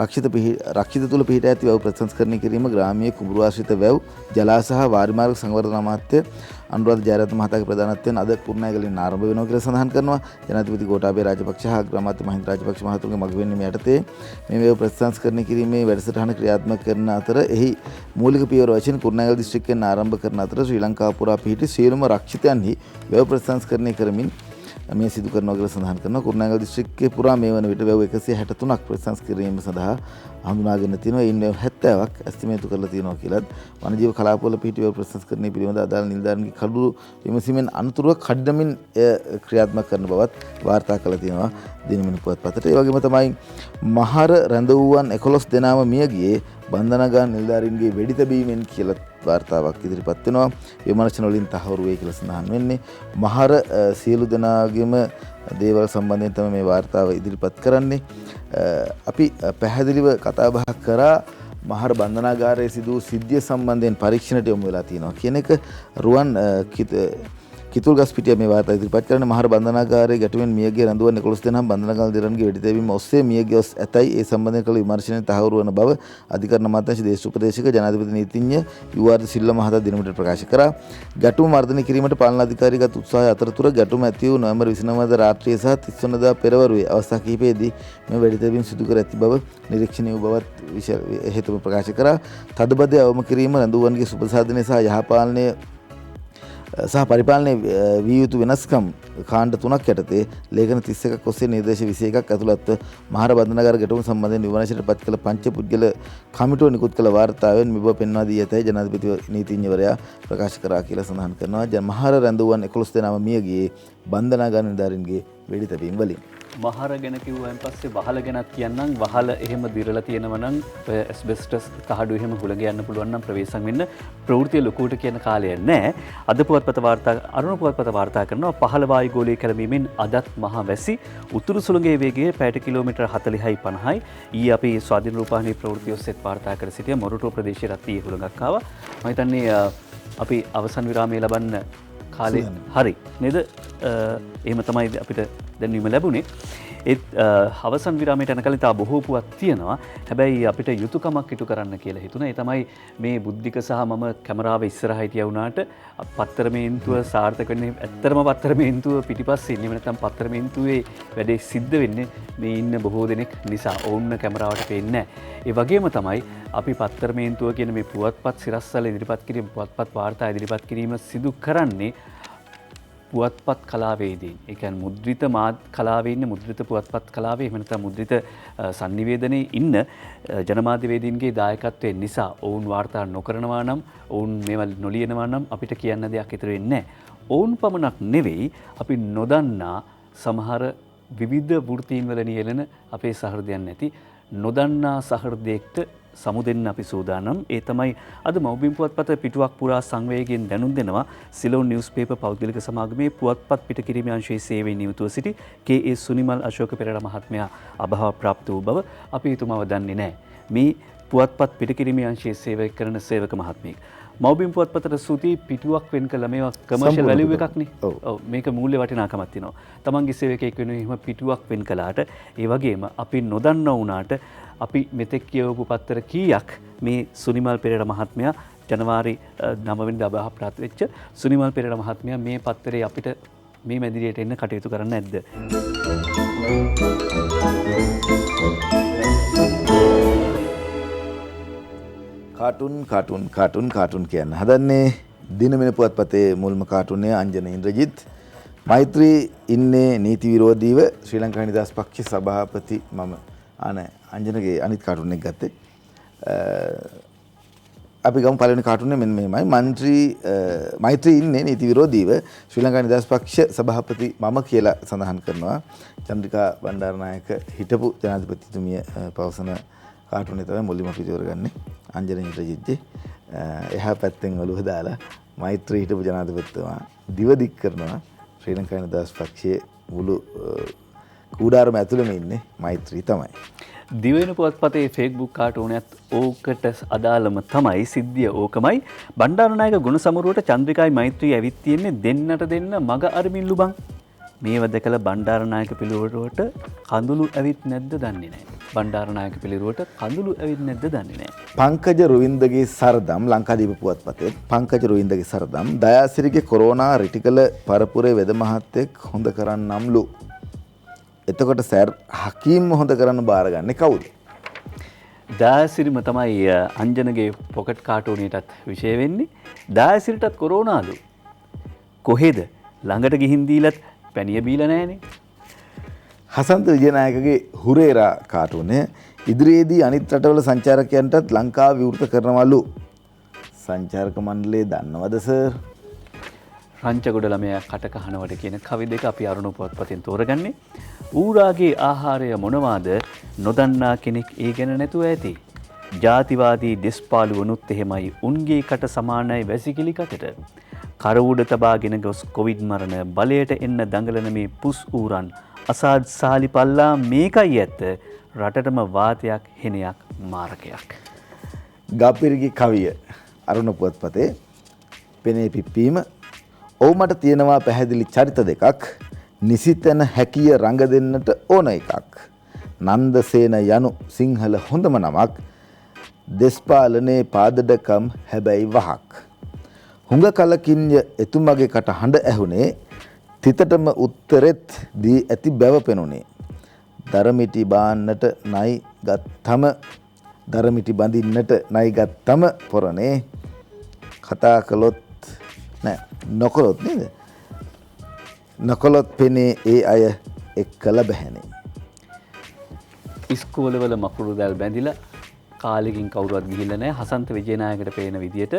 රක්ෂිත තුල පිහිටා ඇති වැව් ප්‍රතිසංස්කරණය කිරීම ග්‍රාමීය කුඹුරු ආශ්‍රිත වැව් ජලා සහ වාරිමාර්ග සංවර්ධන අමාත්‍ය අනුරාධ ජයරත්න මහතාගේ ප්‍රධානත්වයෙන් අද කුරුණෑගලින් ආරම්භ වෙනවා කියලා සඳහන් කරනවා. ජනාධිපති ගෝඨාභය රාජපක්ෂ හා අග්‍රාමාත්‍ය මහින්ද රාජපක්ෂ මහතුන්ගේ මගපෙන්වීම යටතේ මේ වැව් ප්‍රතිසංස්කරණය කිරීමේ වැඩසටහන ක්‍රියාත්මක කරන අතර එහි මූලික පියවර වශයෙන් කුරුණෑගල දිස්ත්‍රික්කයෙන් ආරම්භ කරන අතර ශ්‍රී ලංකාව පුරා පිහිටි සියලුම රක්ෂිතයන්හි වැව් ප්‍රතිසංස්කරණය කරමින් මේ සිදු කරනවා කියලා සඳහන් කරනවා. කුරුණෑගල දිස්ත්‍රික්කයේ පුරා මේ වන විට වැව් 163ක් ප්‍රතිසංස්කරණය කිරීම සඳහා හඳුනාගෙන තියෙනවා. ඉන් 70ක් ඇස්තිමේතු කරලා තියෙනවා කියලාත් වනජීව කලාපවල පිහිටි වැව් ප්‍රතිසංස්කරණය පිළිබඳ අදාළ නිලධාරීන්ගේ කඩුළු විමසීමෙන් අනතුරුව කඩමින් ක්‍රියාත්මක කරන බවත් වාර්තා කරලා තියෙනවා දිනමිනි පුවත්පතට. ඒ වගේම තමයි මහර රැඳවුවන් 11 දෙනාම මිය ගියේ බන්ධනාගාර නිලධාරීන්ගේ වෙඩි තැබීමෙන් කියලා වාර්තාවක් ඉදිරිපත් වෙනවා. විමර්ශන වලින් තහවුරු වේ කියලා සඳහන් වෙන්නේ. මහර සියලු දෙනාගේම දේවල් සම්බන්ධයෙන් තමයි මේ වාර්තාව ඉදිරිපත් කරන්නේ. අපි පැහැදිලිව කතා බහ කරා මහර බන්ධනාගාරයේ සිදු සිද්ධිය සම්බන්ධයෙන් පරීක්ෂණයට යොමු වෙලා තියෙනවා කියන එක. රුවන් කිතුල්ගස්පිටිය මේ වාර්තා ඉදිරිපත් කරන මහර බන්ධනාගාරයේ ගැටුමෙන් මියගිය රඳුවන් 11 දෙනා බන්ධනාගාර දෙරණගේ වෙඩි තැබීම ඔස්සේ මිය ගොස් ඇතයි ඒ සම්බන්ධයෙන් කළ විමර්ශනයේ තහවුරු වන බව අධිකරණ අමාත්‍යාංශ දේශ උපදේශක ජනාධිපති නීතිඥ යුආර් සිල්වා මහතා දිනමිට ප්‍රකාශ කරා. ගැටුම මර්ධනය කිරීමට පාලන අධිකාරියගත් උත්සාහය අතරතුර ගැටුම ඇති වූ නොවැම්බර් 29 වද රාත්‍රියේ සහ 30 වනදා පෙරවරුවේ අවස්ථා කිහිපයේදී මේ වෙඩි තැබීම සිදු කර ඇති බව නිරීක්ෂණය වූ බවත් හේතුව ප්‍රකාශ කරා. තදබදය අවම කිරීම රඳුවන්ගේ සුබසාධනය සහ යහපාලනය සහ පරිපාලනය විය යුතු වෙනස්කම් කාණ්ඩ 3ක් යටතේ ලේඛන 31ක් ඔස්සේ නිර්දේශ 21ක් ඇතුළත්ව මහර බන්ධනාගාර ගැටුම සම්බන්ධයෙන් විමර්ශනයට පත් කළ පංච පුද්ගල කමිටුව නිකුත් කළ වාර්තාවෙන් මෙබ පෙන්වා දී ඇතැයි ජනාධිපති නීතිඥවරයා ප්‍රකාශ කරා කියලා සඳහන් කරනවා. මහර රැඳුවන් 11 දෙනාම මිය ගියේ බන්ධනාගාර නිලධාරීන්ගේ වෙඩි තැබීම් වලින්. මහර ගැන කිව්වන් පස්සේ වහල ගැනත් කියන්නම්. වහල එහෙම දිරලා තියෙනවා නම් ඇස්බෙස්ටස් කහඩු එහෙම හුලඟ යන්න පුළුවන් නම් ප්‍රවේශම් වෙන්න ප්‍රවෘත්ති ලොකුට කියන කාලය නැහැ. අද පුවත්පත වාර්තා අරුණ පුවත්පත වාර්තා කරනවා පහළ වායු ගෝලීය කැළඹීමෙන් අදත් මහ වැසි උතුරු සුළඟේ වේගය පැයට කිලෝමීටර් 40යි 50යි. ඊයේ අපි ස්වාධීන රූපවාහිනී ප්‍රවෘත්ති ඔස්සේ වාර්තා කර සිටිය මොරටුව ප්‍රදේශයේ රත්ී හුලඟක් ආවා. මම හිතන්නේ අපි අවසන් විරාමයේ ලබන්න කාලේ හරි නේද? එහෙම තමයි අපිට දැනීම ලැබුණේ. ඒත් අවසන් විරාමයට යන කලින් තා බොහෝ පුවත් තියෙනවා. හැබැයි අපිට යුතුයකමක් ඉටු කරන්න කියලා හිතුණා. ඒ තමයි මේ බුද්ධික සහ මම කැමරාව ඉස්සරහා හිටියා වුණාට පත්තරමේන්තුව සාර්ථක වෙන්නේ ඇත්තටම පත්තරමේන්තුව පිටිපස්සේ ඉන්නේ නැත්නම් පත්තරමේන්තුවේ වැඩේ සිද්ධ වෙන්නේ මේ ඉන්න බොහෝ දෙනෙක් නිසා. ඔවුන් කැමරාවට පේන්නේ නැහැ. ඒ වගේම තමයි අපි පත්තරමේන්තුව කියන මේ පුවත්පත් සිරස්වල ඉදිරිපත් කිරීම පුවත්පත් වාර්තා ඉදිරිපත් කිරීම සිදු කරන්නේ පුවත්පත් කලාවේදීන්. ඒ කියන්නේ මුද්‍රිත කලාවේ ඉන්න මුද්‍රිත පුවත්පත් කලාවේ එහෙම නැත්නම් මුද්‍රිත sannivedanයේ ඉන්න ජනමාධ්‍යවේදීන්ගේ දායකත්වයෙන් නිසා ඔවුන් වාර්තා නොකරනවා නම් ඔවුන් මේවා නොලියනවා නම් අපිට කියන්න දෙයක් ඉතුරු වෙන්නේ නැහැ. ඔවුන් පමණක් නෙවෙයි අපි නොදන්නා සමහර විවිධ වෘත්තීන් වල නියැලෙන අපේ සහෘදයන් නැති නොදන්නා සහෘදයෙක්ට සමුදෙන්න අපි සූදානම්. ඒ තමයි අද මව්බිම් පුවත්පත පිටුවක් පුරා සංවේගයෙන් දැනුම් දෙනවා සිලෝන් නිවුස් පේපර් පෞද්ගලික සමාගමේ පුවත්පත් පිටකිරීමේ අංශයේ සේවයේ නියුතුව සිටි කේ.ඒ. සුනිමල් අශෝක පෙරේරා මහත්මයා අභාව ප්‍රාප්ත වූ බව අපි එතුමාව දන්නේ නැහැ. මේ පුවත්පත් පිටකිරීමේ අංශයේ සේවය කරන සේවක මහත්මියෙක්. මව්බිම් පුවත්පතට සූති පිටුවක් වෙන් කළ මේවා කමර්ෂල් වැලියු එකක් නේ. ඔව් මේක මූල්‍ය වටිනාකමක් තියෙනවා. තමන්ගේ සේවකයෙක් වෙනුවෙන් එහෙම පිටුවක් වෙන් කළාට ඒ වගේම අපි නොදන්නා වුණාට අපි මෙතෙක් කියවපු පත්තර කීයක් මේ සුනිමල් පෙරේරා මහත්මයා ජනවාරි 9 වෙනිදා අභාව ප්‍රාප්ත වෙච්ච සුනිමල් පෙරේරා මහත්මයා මේ පත්තරේ අපිට මේ මැදිරියට එන්න කටයුතු කරන්න නැද්ද? කාටුන් කියන්න හදන්නේ දිනමින පුවත්පතේ මුල්ම කාටුනේ අංජන ඉන්ද්‍රජිත්. මෛත්‍රී ඉන්නේ නීති විරෝධීව ශ්‍රී ලංකා නිදහස් පක්ෂ සභාපති මම අංජනගේ අනිත් කාටුන් එක ගත්තේ. අපි ගමු පළවෙනි කාටුනේ මෙන්න මෙහෙමයි. මෛත්‍රී ඉන්නේ නීති විරෝධීව ශ්‍රී ලංකා නිදහස් පක්ෂ සභාපති මම කියලා සඳහන් කරනවා. චන්ද්‍රිකා බණ්ඩාරනායක හිටපු ජනාධිපතිතුමිය පවසන කාටුනේ තමයි මුලින්ම අපි තෝරගන්නේ. අංජනී රජිජ්ජේ එහා පැත්තෙන් ඔළුව දාලා මෛත්‍රී හිටපු ජනාධිපතිතුමා දිව දික් කරනවා. ශ්‍රී ලංකා නිදහස් පක්ෂයේ මුළු කූඩාරම ඇතුළෙම ඉන්නේ මෛත්‍රී තමයි. දිවෙන පුවත්පතේ ෆේස්බුක් කාටුනයත් ඕකට අදාළම තමයි සිද්ධිය ඕකමයි. බණ්ඩාරනායක ගුණසමරුවට චන්ද්‍රිකායි මෛත්‍රී ඇවිත් තියෙන්නේ දෙන්නට දෙන්න මග අරමිල්ලු බං. මේව දැකලා බණ්ඩාරනායක පිළිවෙලට කඳුළු ඇවිත් නැද්ද දන්නේ නැහැ. බණ්ඩාරනායක පිළිවෙලට කඳුළු ඇවිත් නැද්ද දන්නේ නැහැ. පංකජ රුවින්දගේ සරදම් ලංකාදීප පුවත්පතේ පංකජ රුවින්දගේ සරදම් දයාසිරිගේ කොරෝනා රිටිකල පරපුරේ වෙද මහත්තයෙක් හොඳ කරන්නම්ලු. එතකොට සර් හකීම් හොඳ කරන්න බාරගන්නේ කවුද? දයාසිරිම තමයි අංජනගේ පොකට් කාටුනයටත් විශේෂ වෙන්නේ. දයාසිරිටත් කොරෝනාලු. කොහෙද? ළඟට ගිහින් දීලත් පැණිය බීලා නැහනේ. හසන්ත විජයනායකගේ හුරේරා කාටුනේ ඉදිරියේදී අනිත් රටවල සංචාරකයන්ටත් ලංකාව විවෘත කරනවලු. සංචාරක මණ්ඩලය දන්නවද සර්? රංචගොඩ ළමයා කට කහනවට කියන කවි දෙක අපි අරුණ පුවත්පතෙන් තෝරගන්නේ. ඌරාගේ ආහාරය මොනවාද නොදන්නා කෙනෙක් ඒ ගැන නැතුව ඇති. ජාතිවාදී දෙස්පාලු වනුත් එහෙමයි උන්ගේ කට සමානයි වැසිකිලි කටට. කර උඩ තබාගෙන ගොස් කොවිඩ් මරණ බලයට එන්න දඟලන මේ පුස් ඌරන් අසාද් සාලි පල්ලා මේකයි ඇත්ත රටටම වාතයක් හෙනයක් මාරකයක්. ගාපිරිගේ කවිය අරුණ පුවත්පතේ පෙනේ පිප්පීම ඔව් මට තියෙනවා පැහැදිලි චරිත දෙකක් නිසිතන හැකිය රඟ දෙන්නට ඕන එකක් නන්දසේන යනු සිංහල හොඳම නමක් දෙස්පාලනේ පාදඩකම් හැබැයි වහක් හුඟ කලකින්ය එතුමගේ කට හඬ ඇහුනේ තිතටම උත්තරෙත් දී ඇති බැව පෙනුනේ දරමිටි බාන්නට නයි ගත්තම දරමිටි බඳින්නට නයි ගත්තම පොරනේ කතා කළොත් නෑ නොකොලොත් නේද නොකොලොත් පෙනේ ඒ අය එක්කල බැහැනේ. ඉස්කෝලවල මකුළු දැල් බැඳිලා කාලෙකින් කවුරුවත් ගිහිල්ලා නැහැ. හසන්ත විජේනායකට පේන විදියට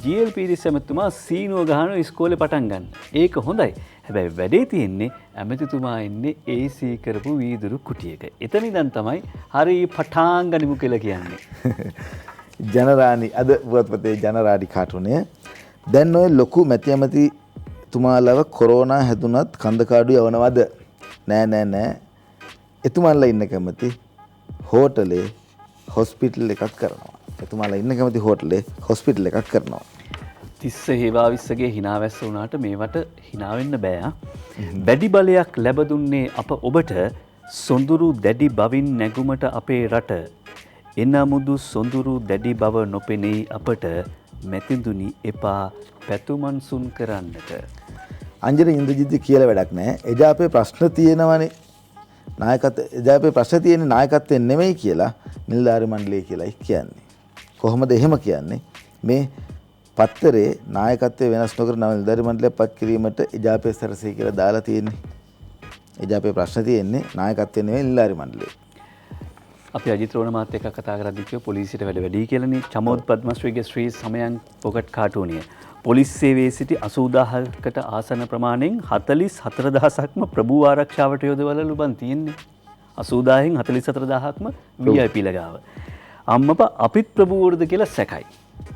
GLPDS ඇමතිතුමා සීනුව ගහන ඉස්කෝලේ පටන් ගන්න. ඒක හොඳයි. හැබැයි වැඩේ තියෙන්නේ ඇමතිතුමා ඉන්නේ AC කරපු වීදුරු කුටියක. එතන ඉඳන් තමයි හරි පටාන් ගනිමු කියලා කියන්නේ. ජනරාණි අද පුවත්පතේ ජනරාඩි කාටුනේ දැන් ඔය ලොකු මැති ඇමතිතුමාලව කොරෝනා හැදුනත් කන්දකාඩු යවනවද? නෑ. එතුමාලා ඉන්න කැමති හෝටලේ හොස්පිටල් එකක් කරනවා. එතුමාලා ඉන්න කැමති හෝටලේ හොස්පිටල් එකක් කරනවා. තිස්ස හේවාවිස්සගේ හිනාවැස්ස වුණාට මේවට හිනාවෙන්න බෑ. වැඩි බලයක් ලැබ දුන්නේ අප ඔබට සොඳුරු දැඩි බවින් නැගුමට අපේ රට. එනමුදු සොඳුරු දැඩි බව නොපෙනෙයි අපට මැතිඳුනි එපා පැතුමන්සුන් කරන්නට. අංජන ඉන්ද්‍රජිත් කියලා වැඩක් නැහැ. එදා අපේ ප්‍රශ්න තියෙනවනේ. එදා අපේ ප්‍රශ්න තියෙන්නේ නායකත්වයෙන් නෙමෙයි කියලා නිලධාරි මණ්ඩලය කියලායි කියන්නේ. කොහොමද එහෙම කියන්නේ? මේ පත්තරේ නායකත්වය වෙනස් නොකර නව නිලධාරි මණ්ඩලයක් පත් කිරීමට එදා අපේ සරසෙයි කියලා දාලා තියෙන්නේ. එදා අපේ ප්‍රශ්න තියෙන්නේ නායකත්වයෙන් නෙමෙයි නිලධාරි මණ්ඩලය. අපි අජිත් රෝණ මාත් එක්ක කතා කරද්දී කිව්ව පොලිසියට වැඩි කියලානේ. චමෝද් පද්මශ්‍රීගේ ශ්‍රී සමයන් පොකට් කාටුනිය. පොලිස් සේවයේ සිටි 80000කට ආසන ප්‍රමාණයෙන් 44000ක්ම ප්‍රභූ ආරක්ෂාවට යොදවලු බන් තියෙන්නේ. 80000න් 44000ක්ම VIP ලගාව. අම්මප අපිත් ප්‍රභූවරද කියලා සැකයි.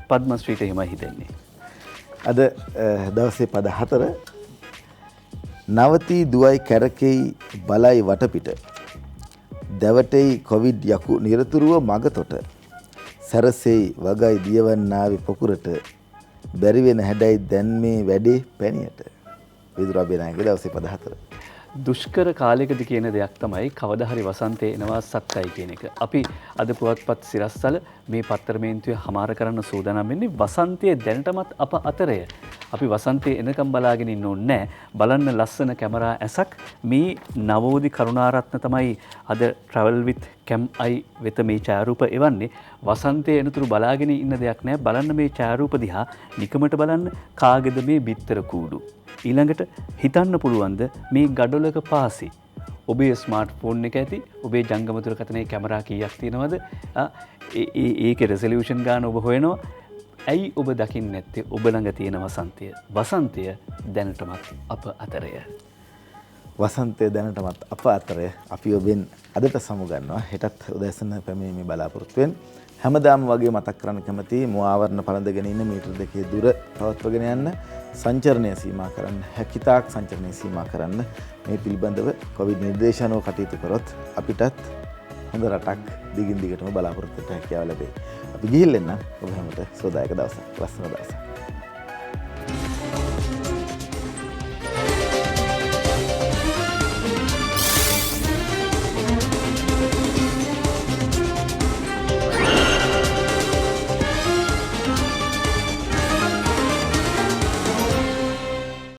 පද්මශ්‍රීට එහෙමයි හිතෙන්නේ. අද දවසේ පද 4 නවතී දුවයි කැරකෙයි බලයි වටපිට දැවටෙයි කොවිඩ් යකු නිරතුරුව මගතොට සැරසෙයි වගයි දියවන්නාවේ පොකුරට බැරි වෙන හැඩයි දැන් මේ වැඩේ පැණියට. විදුර අබේනායක දවසේ පද 4. දුෂ්කර කාලයකද කියන දෙයක් තමයි කවදා හරි වසන්තේ එනවා සත්තයි කියන එක. අපි අද පුවත්පත් සිරස්තල මේ පත්තරමේන්තුවේ හමාර කරන්න සූදානම් වෙන්නේ වසන්තයේ දැනටමත් අප අතරය. අපි වසන්තයේ එනකම් බලාගෙන ඉන්න ඕනේ නැහැ. බලන්න ලස්සන කැමරා ඇසක් මේ නවෝදි කරුණාරත්න තමයි අද travel with cam I වෙත මේ ඡායාරූප එවන්නේ. වසන්තයේ එනතුරු බලාගෙන ඉන්න දෙයක් නැහැ. බලන්න මේ ඡායාරූප දිහා නිකමට බලන්න කාගේද මේ බිත්තර කූඩු. ඊළඟට හිතන්න පුළුවන්ද මේ ගඩොලක පාසි ඔබේ ස්මාර්ට් ෆෝන් එක ඇති ඔබේ ජංගම දුරකථනයේ කැමරා කීයක් තියෙනවද ඒකේ රෙසලූෂන් ගාන ඔබ හොයනවා ඇයි ඔබ දකින්න නැත්තේ ඔබ ළඟ තියෙන වසන්තය? වසන්තය දැනටමත් අප අතරය. වසන්තය දැනටමත් අප අතරය. අපි ඔබෙන් අදට සමුගන්නවා. හෙටත් උදෑසන පැමිණීමේ බලාපොරොත්තුවෙන් හැමදාම වගේ මතක් කරන්න කැමති මුවාවරණ පළඳගෙන ඉන්න මීටර් 2 දුර පවත්වගෙන යන්න, සංචරණය සීමා කරන්න, හැකිතාක් සංචරණය සීමා කරන්න. මේ පිළිබඳව කොවිඩ් නිර්දේශනව කටයුතු කරොත් අපිටත් හොඳ රටක් දිගින් දිගටම බලාපොරොත්තු වෙන්න හැකියාව ලැබේ. අපි ගිහින් එන්න. ඔබ හැමෝට සුවදායක දවසක්. ලස්සන දවසක්.